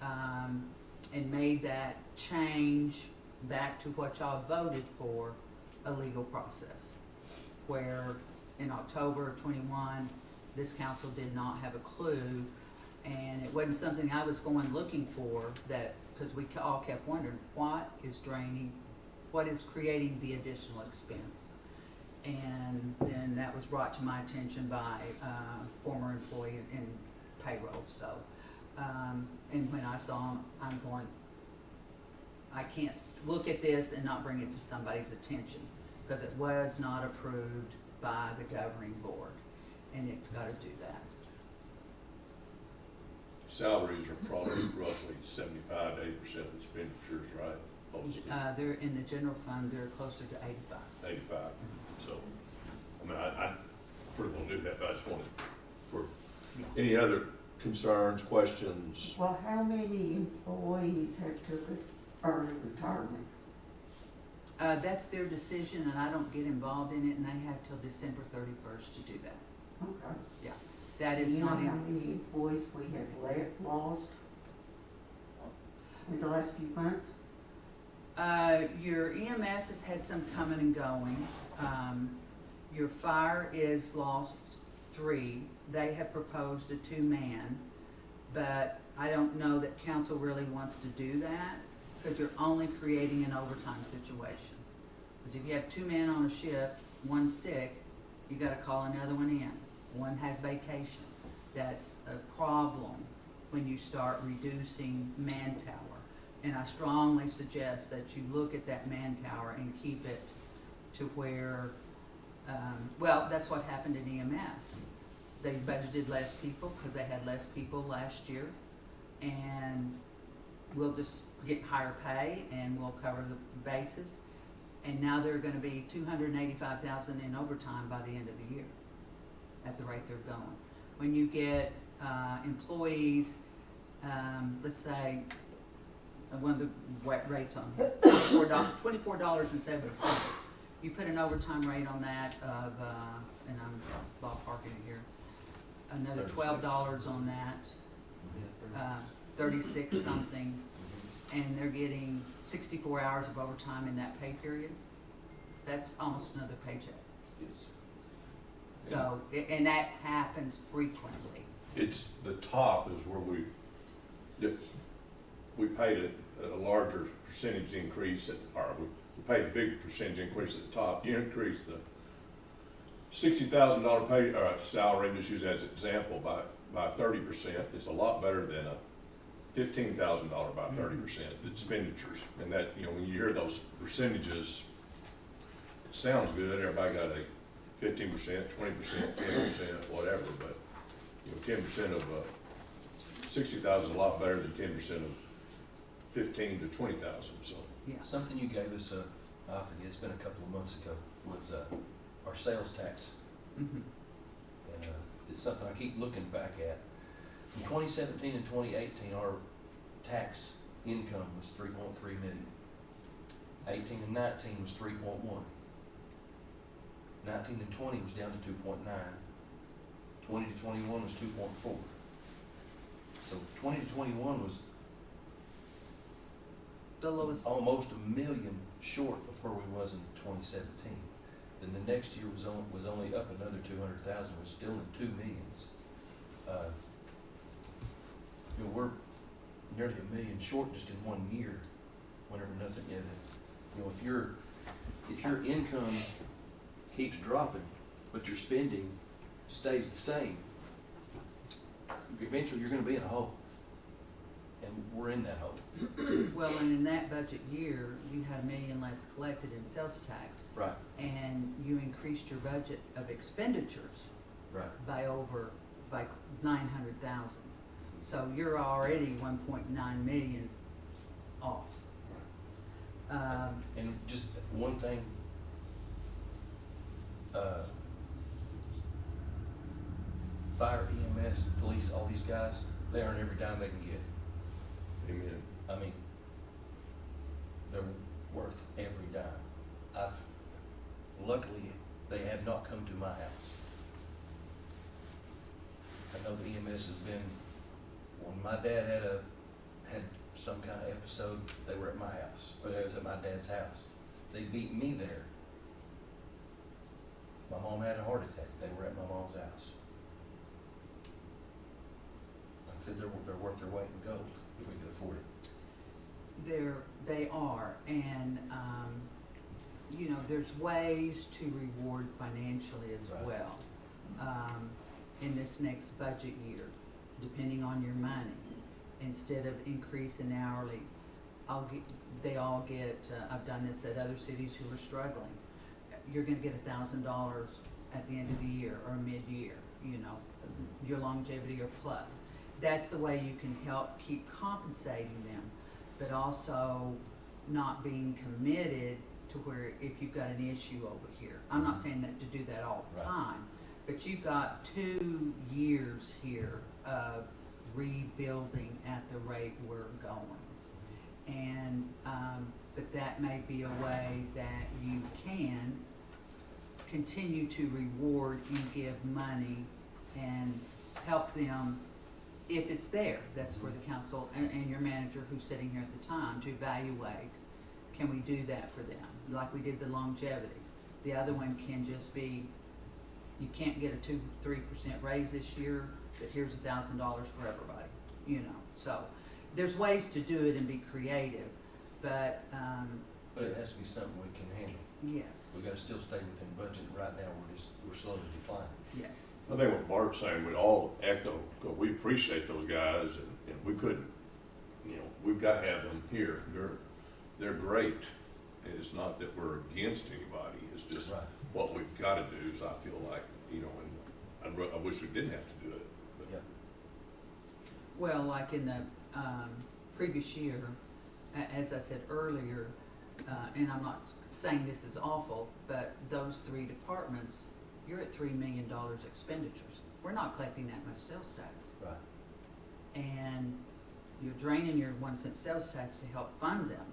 and made that change back to what y'all voted for, a legal process. Where in October of 21, this council did not have a clue, and it wasn't something I was going looking for, that, because we all kept wondering, what is draining, what is creating the additional expense? And then that was brought to my attention by a former employee in payroll, so, and when I saw him, I'm going, I can't look at this and not bring it to somebody's attention, because it was not approved by the governing board, and it's gotta do that. Salaries are probably roughly 75 to 80% of expenditures, right? Most of it. They're in the general fund, they're closer to 85. 85. So, I mean, I pretty well knew that, but I just wanted for any other concerns, questions. Well, how many employees have took us early retirement? That's their decision, and I don't get involved in it, and they have till December 31st to do that. Okay. Yeah, that Do is you know not how in. many employees we have lost in the last few months? Your EMS has had some coming and going. Your fire is lost 3. They have proposed a 2-man, but I don't know that council really wants to do that, because you're only creating an overtime situation. Because if you have 2 men on a shift, 1's sick, you gotta call another one in. 1 has vacation. That's a problem when you start reducing manpower. And I strongly suggest that you look at that manpower and keep it to where, well, that's what happened in EMS. They budgeted less people because they had less people last year, and we'll just get higher pay and we'll cover the bases. And now they're gonna be $285,000 in overtime by the end of the year, at the rate they're going. When you get employees, let's say, one of the wet rates on here, $24.70. You put an overtime rate on that of, and I'm ballparking it here, another $12 on that, 36 something, and they're getting 64 hours of overtime in that pay period. That's almost another paycheck. Yes. So, and that happens frequently. It's the top is where we paid a larger percentage increase or we paid a big percentage increase at the top. You increase the $60,000 pay salary, just use as an example, by 30%. It's a lot better than a $15,000 about 30% expenditures. And that, you know, when you hear those percentages, it sounds good, everybody got a 15%, 20%, 10%, whatever, but, you know, 10% of 60,000 is a lot better than 10% of 15 to 20,000, so. Yeah. Something you gave us, I forget, it's been a couple of months ago, was our sales tax. Mhm. And it's something I keep looking back at. From 2017 and 2018, our tax income was 3.3 million. 18 and 19 was 3.1. 19 and 20 was down to 2.9. 20 to 21 was 2.4. So 20 to 21 was The lowest. almost $1 million short of where we was in 2017. Then the next year was only up another 200,000, was still in 2 millions. You know, we're nearly $1 million short just in 1 year, whenever nothing, you know, if your income keeps dropping, but your spending stays the same, eventually you're gonna be in a hole. And we're in that hole. Well, and in that budget year, you had $1 million less collected in sales tax, Right. and you increased your budget of expenditures Right. by 900,000. So you're already 1.9 million off. And just one thing, fire, EMS, police, all these guys, they earn every dime they can get. Amen. I mean, they're worth every dime. Luckily, they have not come to my house. I know the EMS has been, when my dad had some kind of episode, they were at my house, or they was at my dad's house. They beat me there. My mom had a heart attack, they were at my mom's house. Like I said, they're worth their weight in gold, if we could afford it. They are, and, you know, there's ways to reward financially as Right. well. In this next budget year, depending on your money, instead of increasing hourly, they all get, I've done this at other cities who are struggling. You're gonna get $1,000 at the end of the year or mid-year, you know, your longevity or plus. That's the way you can help keep compensating them, but also not being committed to where if you've got an issue over here. I'm not saying that to do that all the Right. time, but you've got 2 years here of rebuilding at the rate we're going. And, but that may be a way that you can continue to reward and give money and help them if it's there. That's for the council and your manager who's sitting here at the time to evaluate, can we do that for them? Like we did the longevity. The other one can just be, you can't get a 2-3% raise this year, but here's $1,000 for everybody, you know. So there's ways to do it and be creative, but But it has to be something we can handle. yes, We gotta still stay within budget. Right now, we're slowly declining. yeah. I think what Bart's saying, we all echo, because we appreciate those guys, and we couldn't, you know, we've got to have them here. They're great, and it's not that we're against anybody, it's just Right. what we've got to do is, I feel like, you know, and I wish we didn't have to do it. But Yeah. Well, like in the previous year, as I said earlier, and I'm not saying this is awful, but those 3 departments, you're at $3 million expenditures. We're not collecting that much sales tax. Right. And you're draining your 1-cent sales tax to help fund them.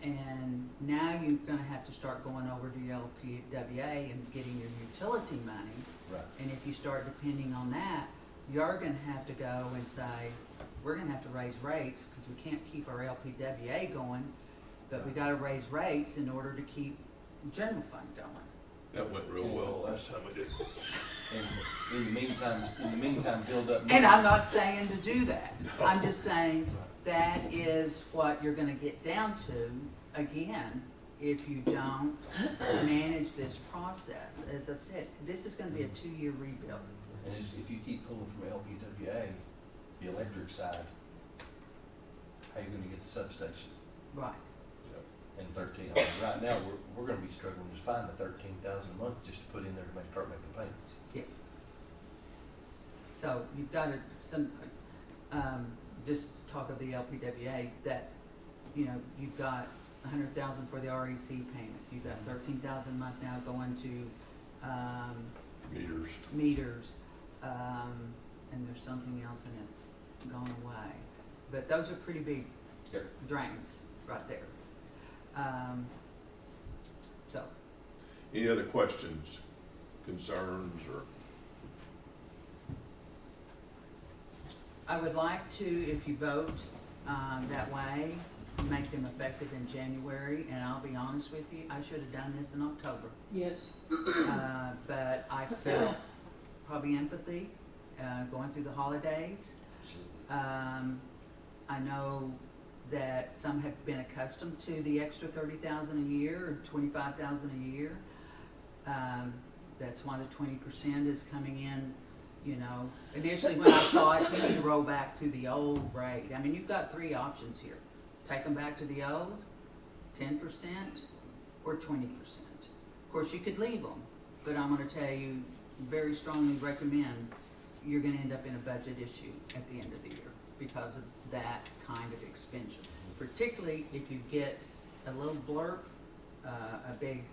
And now you're gonna have to start going over to your LPWA and getting your utility money. Right. And if you start depending on that, you're gonna have to go and say, we're gonna have to raise rates, because we can't keep our LPWA going, but we gotta raise rates in order to keep general fund going. that went real well last time we did. And in the meantime, build up. And I'm not saying to do that. I'm just saying that is what you're gonna get down to, again, if you don't manage this process. As I said, this is gonna be a 2-year rebuild. And if you keep pulling from LPWA, the electric side, how you gonna get the substation? Right. And 13, I mean, right now, we're gonna be struggling to find the 13,000 a month just to put in there to start making payments. Yes. So you've got just talk of the LPWA, that, you know, you've got 100,000 for the REC payment. You've got 13,000 a month now going to, meters, and there's something else and it's gone away. But those are pretty big Yep. drains right there. So, Any other questions, concerns, or? I would like to, if you vote that way, make them effective in January, and I'll be honest with you, I should have done this in October. Yes. But I felt probably empathy, going through the holidays. I know that some have been accustomed to the extra 30,000 a year or 25,000 a year. That's why the 20% is coming in. You know, initially when I saw it, you need to roll back to the old rate. I mean, you've got three options here. Take them back to the old, 10%, or 20%. Of course, you could leave them, but I'm gonna tell you, very strongly recommend, you're gonna end up in a budget issue at the end of the year because of that kind of expenditure. Particularly if you get a little blurb, a big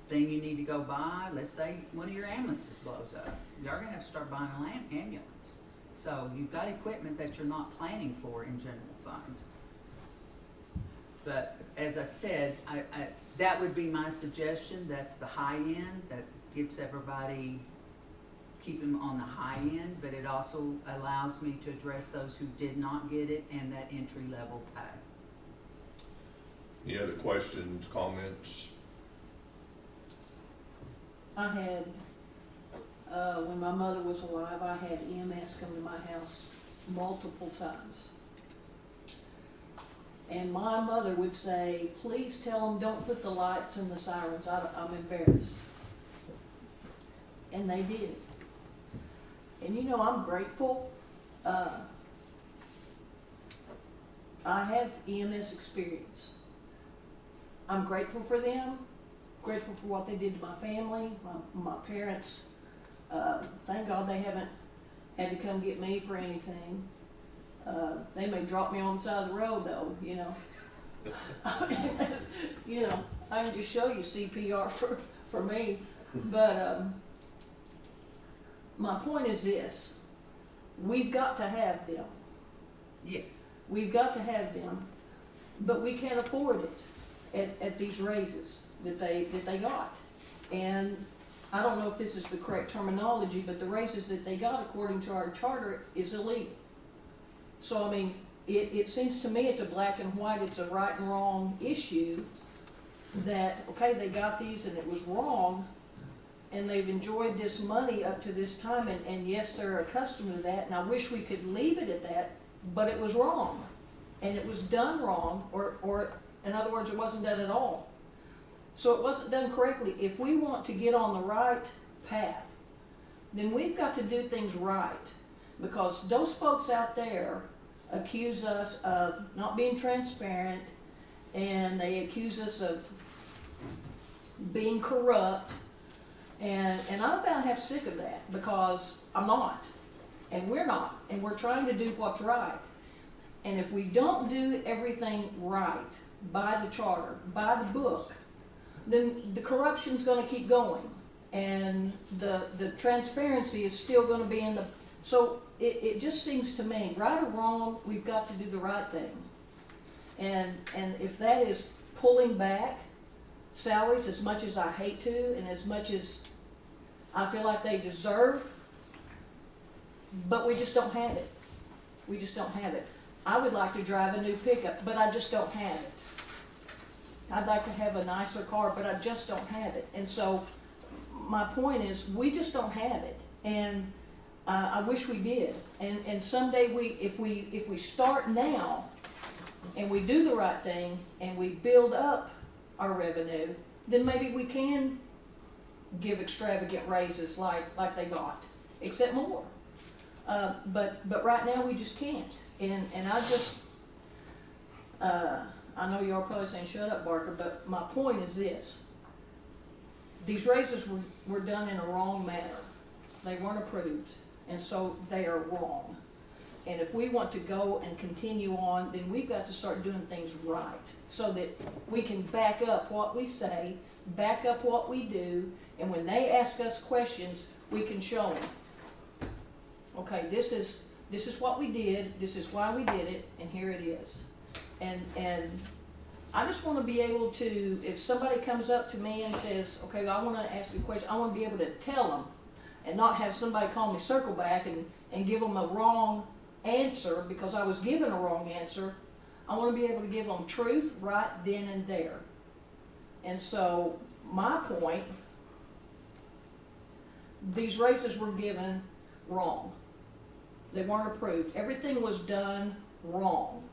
thing you need to go buy. Let's say one of your ambulances blows up. You're gonna have to start buying an ambulance. So you've got equipment that you're not planning for in general fund. But as I said, that would be my suggestion. That's the high end. That gives everybody, keep them on the high end, but it also allows me to address those who did not get it and that entry level pay. Any other questions, comments? I had, when my mother was alive, I had EMS come to my house multiple times. And my mother would say, please tell them don't put the lights and the sirens, I'm embarrassed. And they did. And you know, I'm grateful. I have EMS experience. I'm grateful for them, grateful for what they did to my family, my parents. Thank God they haven't had to come get me for anything. They may drop me on the side of the road though, you know. You know, I can just show you CPR for me. But my point is this, we've got to have them. Yes. We've got to have them, but we can't afford it at these raises that they got. And I don't know if this is the correct terminology, but the raises that they got according to our charter is illegal. So I mean, it seems to me it's a black and white, it's a right and wrong issue that, okay, they got these and it was wrong, and they've enjoyed this money up to this time, and yes, they're accustomed to that, and I wish we could leave it at that, but it was wrong. And it was done wrong, or in other words, it wasn't done at all. So it wasn't done correctly. If we want to get on the right path, then we've got to do things right. Because those folks out there accuse us of not being transparent, and they accuse us of being corrupt, and I'm about half sick of that, because I'm not, and we're not, and we're trying to do what's right. And if we don't do everything right, by the charter, by the book, then the corruption's gonna keep going, and the transparency is still gonna be in the, so it just seems to me, right or wrong, we've got to do the right thing. And if that is pulling back salaries as much as I hate to, and as much as I feel like they deserve, but we just don't have it. We just don't have it. I would like to drive a new pickup, but I just don't have it. I'd like to have a nicer car, but I just don't have it. And so my point is, we just don't have it. And I wish we did. And someday if we start now and we do the right thing and we build up our revenue, then maybe we can give extravagant raises like they got, except more. But right now we just can't. And I know y'all probably saying, shut up, Barker, but my point is this. These raises were done in a wrong manner. They weren't approved, and so they are wrong. And if we want to go and continue on, then we've got to start doing things right, so that we can back up what we say, back up what we do, and when they ask us questions, we can show them. Okay, this is what we did, this is why we did it, and here it is. And I just wanna be able to, if somebody comes up to me and says, okay, I wanna ask you a question, I wanna be able to tell them, and not have somebody call me circle back and give them a wrong answer because I was given a wrong answer. I wanna be able to give them truth right then and there. And so, my point, these raises were given wrong. They weren't approved. Everything was done wrong.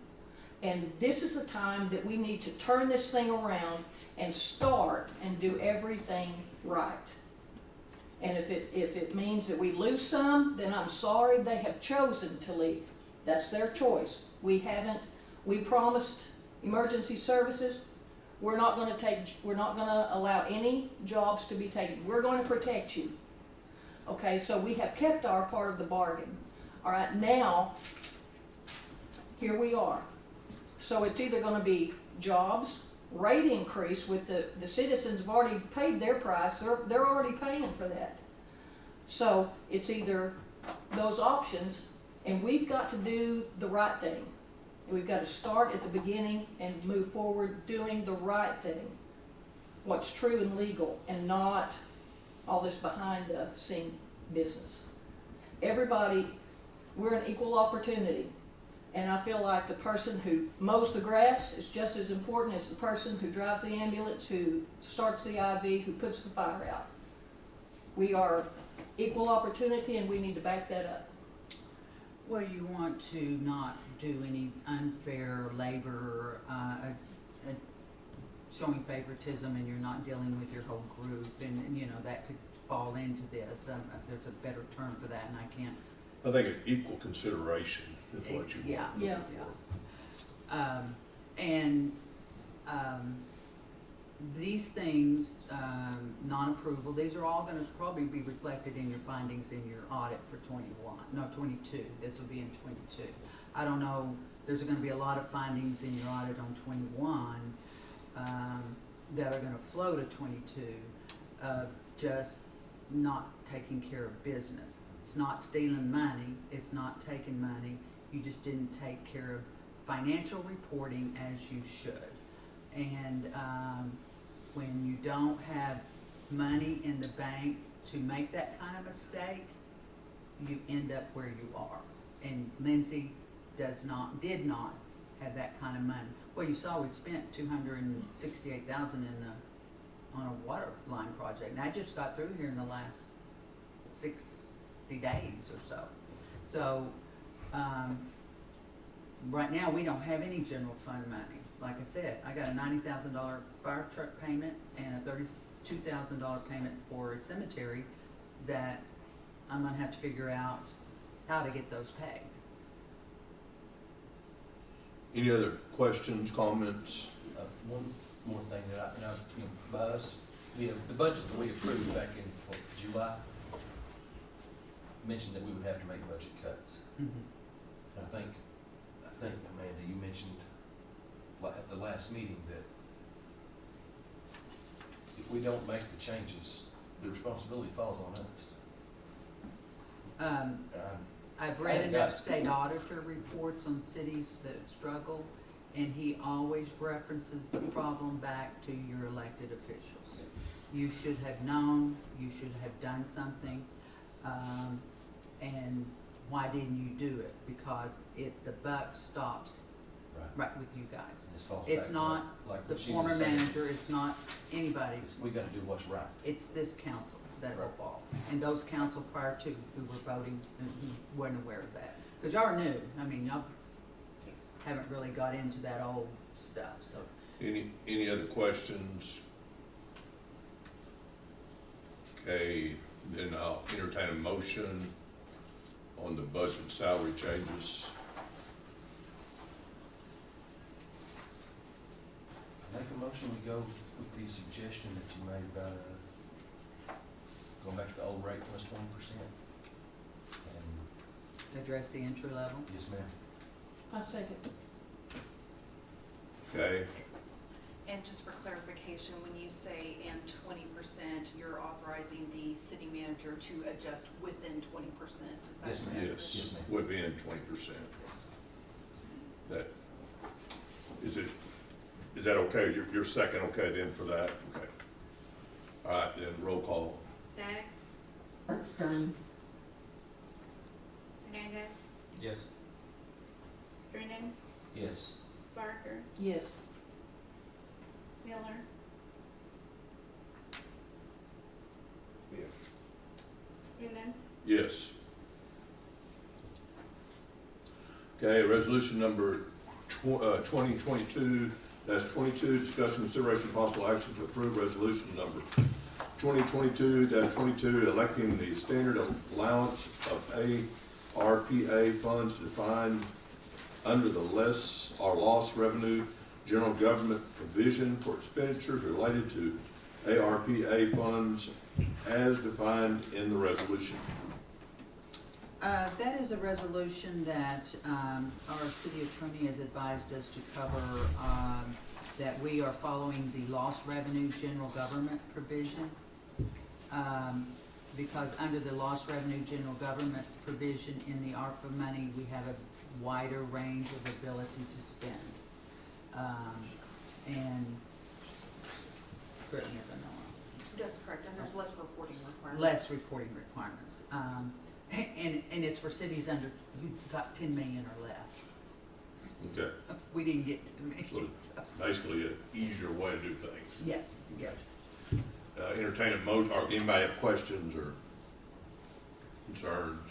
And this is the time that we need to turn this thing around and start and do everything right. And if it means that we lose some, then I'm sorry, they have chosen to leave. That's their choice. We promised emergency services. We're not gonna allow any jobs to be taken. We're gonna protect you. Okay, so we have kept our part of the bargain. All right, now, here we are. So it's either gonna be jobs, rate increase with the citizens have already paid their price, they're already paying for that. So it's either those options, and we've got to do the right thing. We've got to start at the beginning and move forward doing the right thing. What's true and legal, and not all this behind the scene business. Everybody, we're an equal opportunity. And I feel like the person who mows the grass is just as important as the person who drives the ambulance, who starts the IV, who puts the fire out. We are equal opportunity, and we need to back that up. Well, you want to not do any unfair labor, showing favoritism, and you're not dealing with your whole group, and you know, that could fall into this. There's a better term for that, and I can't. I think an equal consideration is what you want. Yeah. These things, non-approval, these are all gonna probably be reflected in your findings in your audit for 22. This will be in 22. I don't know, there's gonna be a lot of findings in your audit on 21, that are gonna flow to 22, just not taking care of business. It's not stealing money, it's not taking money, you just didn't take care of financial reporting as you should. And when you don't have money in the bank to make that kind of mistake, you end up where you are. And Lindsay did not have that kind of money. Well, you saw we spent $268,000 on a water line project, and I just got through here in the last 60 days or so. So, right now, we don't have any general fund money. Like I said, I got a $90,000 fire truck payment and a $32,000 payment for a cemetery that I'm gonna have to figure out how to get those paid. Any other questions, comments? One more thing that by us, the budget that we approved back in July mentioned that we would have to make budget cuts. Mm-hmm. I think, Amanda, you mentioned at the last meeting that if we don't make the changes, the responsibility falls on us. I've read enough state auditor reports on cities that struggle, and he always references the problem back to your elected officials. You should have known, you should have done something, and why didn't you do it? Because the buck stops right with you guys. It's not the former manager, it's not anybody. We gotta do what's right. It's this council that will fall. And those council prior to who were voting and who weren't aware of that. Because y'all are new. I mean, y'all haven't really got into that old stuff, so. Any other questions? Okay, then I'll entertain a motion on the budget salary changes. Make a motion, we go with the suggestion that you made about, going back to the old rate plus 20%. And, Address the entry level. yes, ma'am. I second. Okay, And just for clarification, when you say and 20%, you're authorizing the city manager to adjust within 20%, is that Yes, ma'am. correct? yes, Yes, ma'am. within 20%. Yes. That, is that okay? Your second okay then for that? Okay. All right, then roll call. Staggs, Abstain. Hernandez, Yes. Brennan, Yes. Barker, Yes. Miller, Yes. Emmons, Yes. Okay, resolution number 2022-22, discussion consideration possible action to approve resolution number 2022-22, electing the standard allowance of ARPA funds defined under the less or loss revenue general government provision for expenditures related to ARPA funds as defined in the resolution. That is a resolution that our city attorney has advised us to cover, that we are following the lost revenue general government provision. Because under the lost revenue general government provision in the ARPA money, we have a wider range of ability to spend. And correct me if I'm wrong. That's correct, and there's less reporting requirements. Less reporting requirements. And it's for cities under, you've got 10 million or less. Okay, We didn't get 10 so million, so. basically an easier way to do things. Yes, yes. Entertain a motion, or anybody have questions or concerns?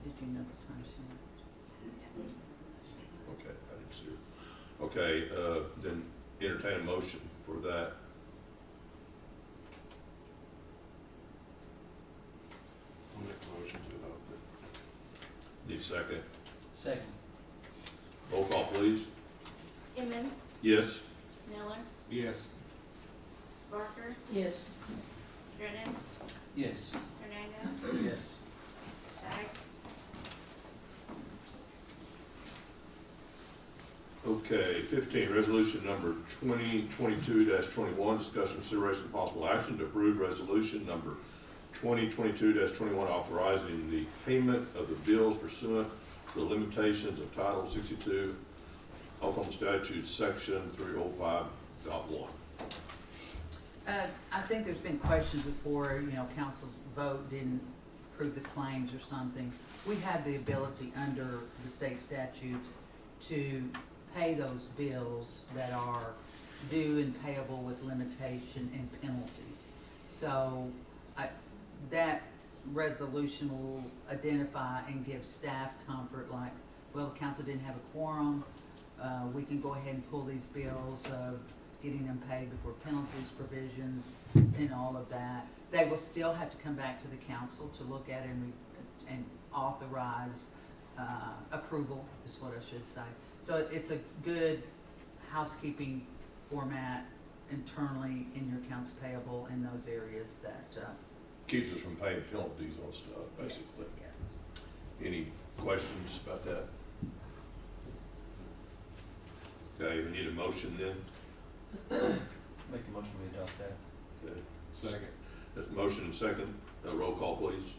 Did you know the time she left? Okay, I didn't see it. Okay, then entertain a motion for that. I'll make a motion to adopt it. Need a second? Second. Roll call, please. Emmons, Yes? Miller, Yes. Barker, Yes. Brennan, Yes. Hernandez, Yes. Staggs, Okay, 15, resolution number 2022-21, discussion consideration of possible action to approve resolution number 2022-21, authorizing the payment of the bills pursuant to the limitations of Title 62, Oklahoma Statute, Section 305.1. I think there's been questions before, council's vote didn't approve the claims or something. We have the ability under the state statutes to pay those bills that are due and payable with limitation and penalties. So that resolution will identify and give staff comfort, like, well, the council didn't have a quorum, we can go ahead and pull these bills of getting them paid before penalties, provisions, and all of that. They will still have to come back to the council to look at and authorize approval, is what I should say. So it's a good housekeeping format internally in your accounts payable in those areas that. Keeps us from paying penalties on stuff, basically. Yes. Any questions about that? Okay, we need a motion then. Make a motion, we adopt that. Okay, Second. there's a motion and second. Roll call, please.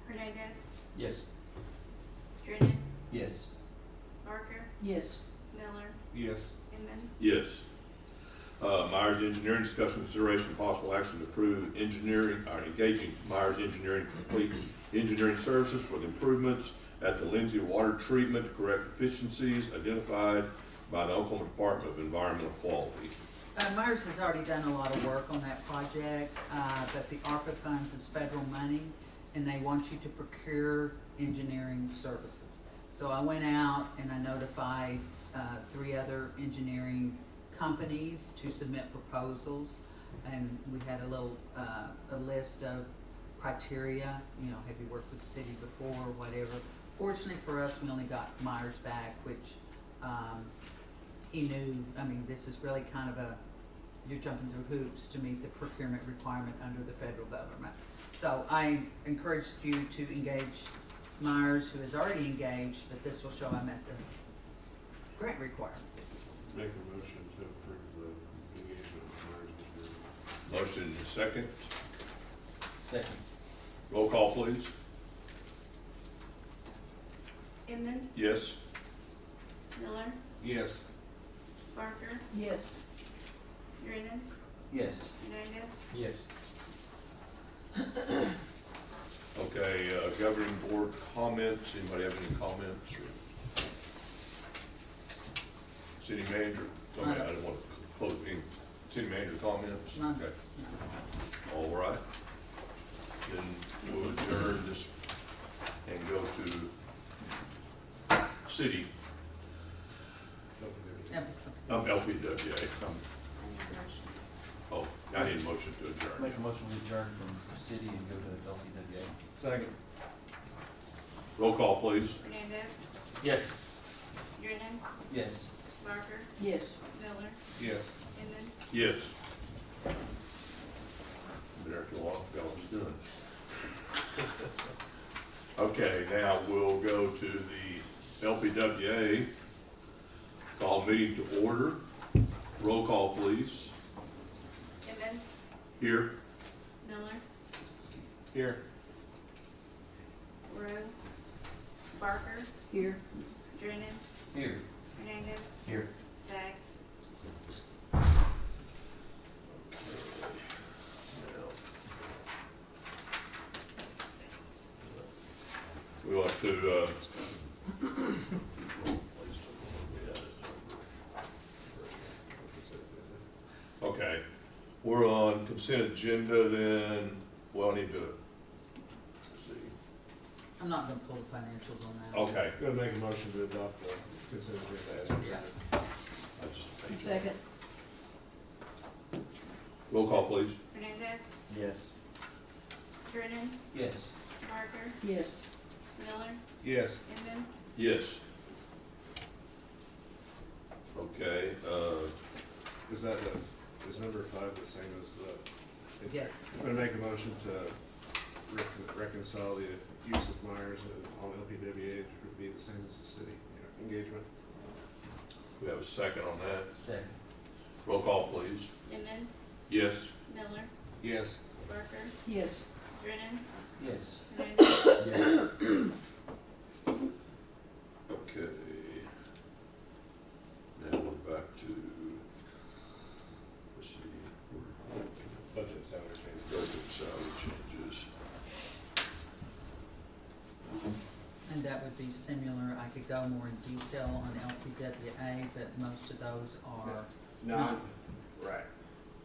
Hernandez, Yes. Brennan, Yes. Barker, Yes. Miller, Yes. Emmons, Yes. Myers Engineering, discussion consideration of possible action to approve engineering, or engaging Myers Engineering to complete engineering services for the improvements at the Lindsay water treatment to correct deficiencies identified by the Oklahoma Department of Environmental Quality. Myers has already done a lot of work on that project, but the ARPA funds is federal money, and they want you to procure engineering services. So I went out and I notified 3 other engineering companies to submit proposals, and we had a little a list of criteria, you know, have you worked with the city before, or whatever. Fortunately for us, we only got Myers back, which, he knew, I mean, this is really kind of you're jumping through hoops to meet the procurement requirement under the federal government. So I encouraged you to engage Myers, who is already engaged, but this will show him at the grant requirement. Make a motion to approve the engagement of Myers. Motion is second. Second. Roll call, please. Inman, Yes? Miller, Yes. Barker, Yes. Drennan, Yes. Angus, Yes. Okay, governing board comments. Anybody have any comments? Or city manager? I mean, I don't want to close any city manager comments. None. Okay. All right. Then we'll adjourn this and go to city, LPWA. Oh, I need a motion to adjourn. Make a motion to adjourn from city and go to LPWA. Second. Roll call, please. Hernandez, Yes. Drennan, Yes. Barker, Yes. Miller, Yes. Inman. Yes. Been there too long, forgot what I was doing. Okay, now we'll go to the LPWA. Call meeting to order. Roll call, please. Inman, Here. Miller, Here. Rowe, Barker, Here. Drennan, Here. Hernandez, Here. Staggs. We want to, okay, we're on consent agenda then, we'll need to, let's see, I'm not gonna pull the financials on that. okay. Gonna make a motion to adopt the consent agenda as presented. I just- Second. Roll call, please. Hernandez, Yes. Drennan, Yes. Barker, Yes. Miller, Yes. Inman, Yes. Okay, Is number 5 the same as the? Yes. I'm gonna make a motion to reconcile the use of Myers on LPWA to be the same as the city engagement. we have a second on that. Second. Roll call, please. Inman, Yes. Miller, Yes. Barker, Yes. Drennan, Yes. Hernandez, Yes. Okay. Now we're back to, let's see, Budget salary change. budget salary changes. And that would be similar, I could go more in detail on LPWA, but most of those are not. Right.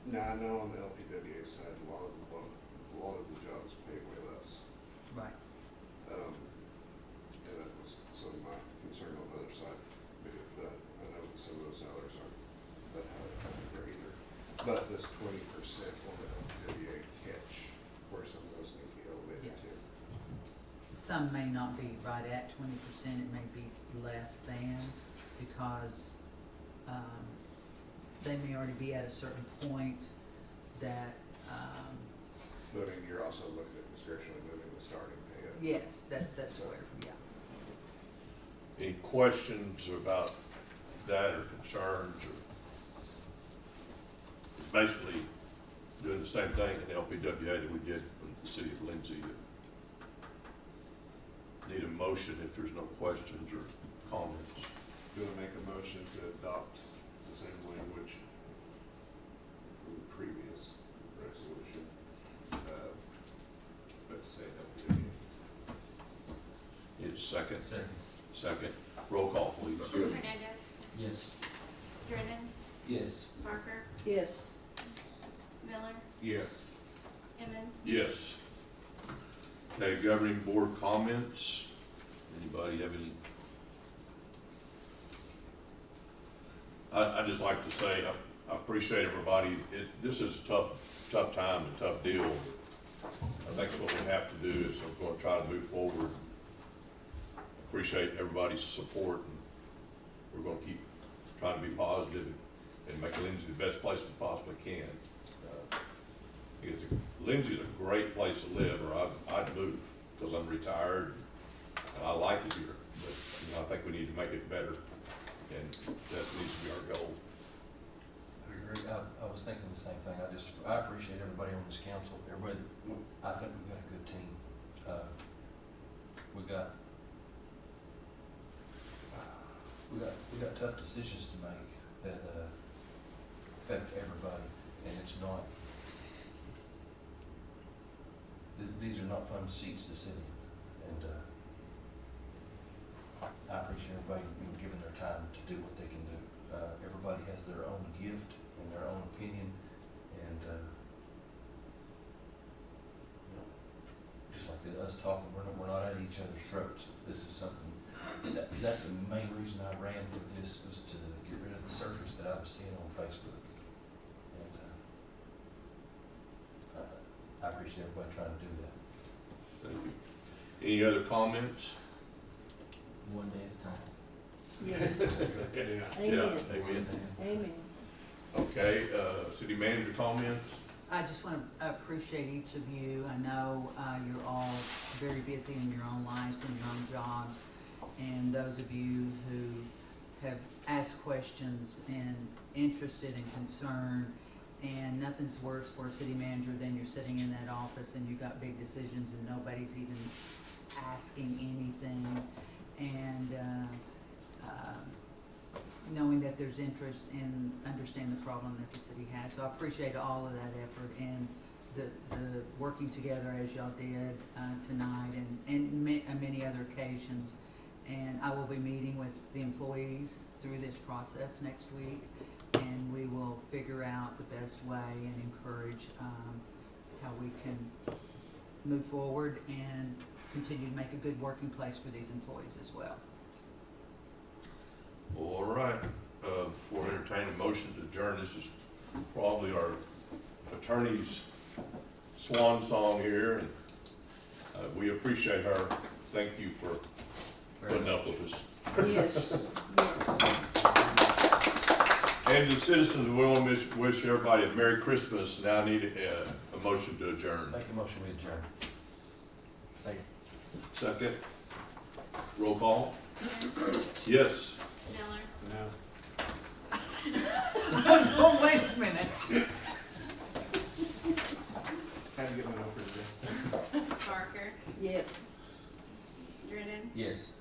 Now, I know on the LPWA side, a lot of the jobs pay way less. Right. And that was some of my concern on the other side, but I know that some of those salaries aren't that high there either. But this 20% on the LPWA catch, where some of those need to be elevated Yes. to. Some may not be right at 20%, it may be less than, because, they may already be at a certain point that, But I mean, you're also looking at discretionary moving the starting pay up. yes, that's where, yeah. Any questions about that or concerns or? It's basically doing the same thing in LPWA that we did with the city of Lindsay. Need a motion if there's no questions or comments. Gonna make a motion to adopt the same language from the previous resolution, but to say LPWA. Need a second? Second. Second. Roll call, please. Hernandez, Yes. Drennan, Yes. Barker, Yes. Miller, Yes. Inman, Yes. Okay, governing board comments. Anybody have any? I'd just like to say, I appreciate everybody. This is a tough time, a tough deal. I think what we have to do is we're gonna try to move forward. Appreciate everybody's support, and we're gonna keep trying to be positive and make Lindsay the best place we possibly can. Lindsay's a great place to live, or I'd move, because I'm retired, and I like it here. But, I think we need to make it better, and that needs to be our goal. I agree. I was thinking the same thing. I appreciate everybody on this council. Everybody, I think we've got a good team. We got tough decisions to make that affect everybody, and it's not. These are not fun seats to sit in, and I appreciate everybody giving their time to do what they can do. Everybody has their own gift and their own opinion, and just like us talking, we're not at each other's throats. This is something that's the main reason I ran for this, was to get rid of the circus that I was seeing on Facebook, and I appreciate everybody trying to do that. Thank you. Any other comments? One day at a time. Yes. Yeah, Amen. amen. Amen. Okay, city manager comments? I just want to appreciate each of you. I know you're all very busy in your own lives and your own jobs. And those of you who have asked questions and interested and concerned, and nothing's worse for a city manager than you're sitting in that office and you've got big decisions and nobody's even asking anything. And knowing that there's interest in understanding the problem that the city has. So I appreciate all of that effort and the working together as y'all did tonight and many other occasions. And I will be meeting with the employees through this process next week, and we will figure out the best way and encourage how we can move forward and continue to make a good working place for these employees as well. All right, before entertaining a motion to adjourn, this is probably our attorney's swan song here, and we appreciate her. Thank you for putting up with us. Yes, yes. And the citizens, we want to wish everybody a Merry Christmas. Now I need a motion to adjourn. Make a motion, we adjourn. Second. Second. Roll call. Yes. Miller, No. Oh, wait a minute. How do you get one over there? Parker, Yes. Drennan, Yes.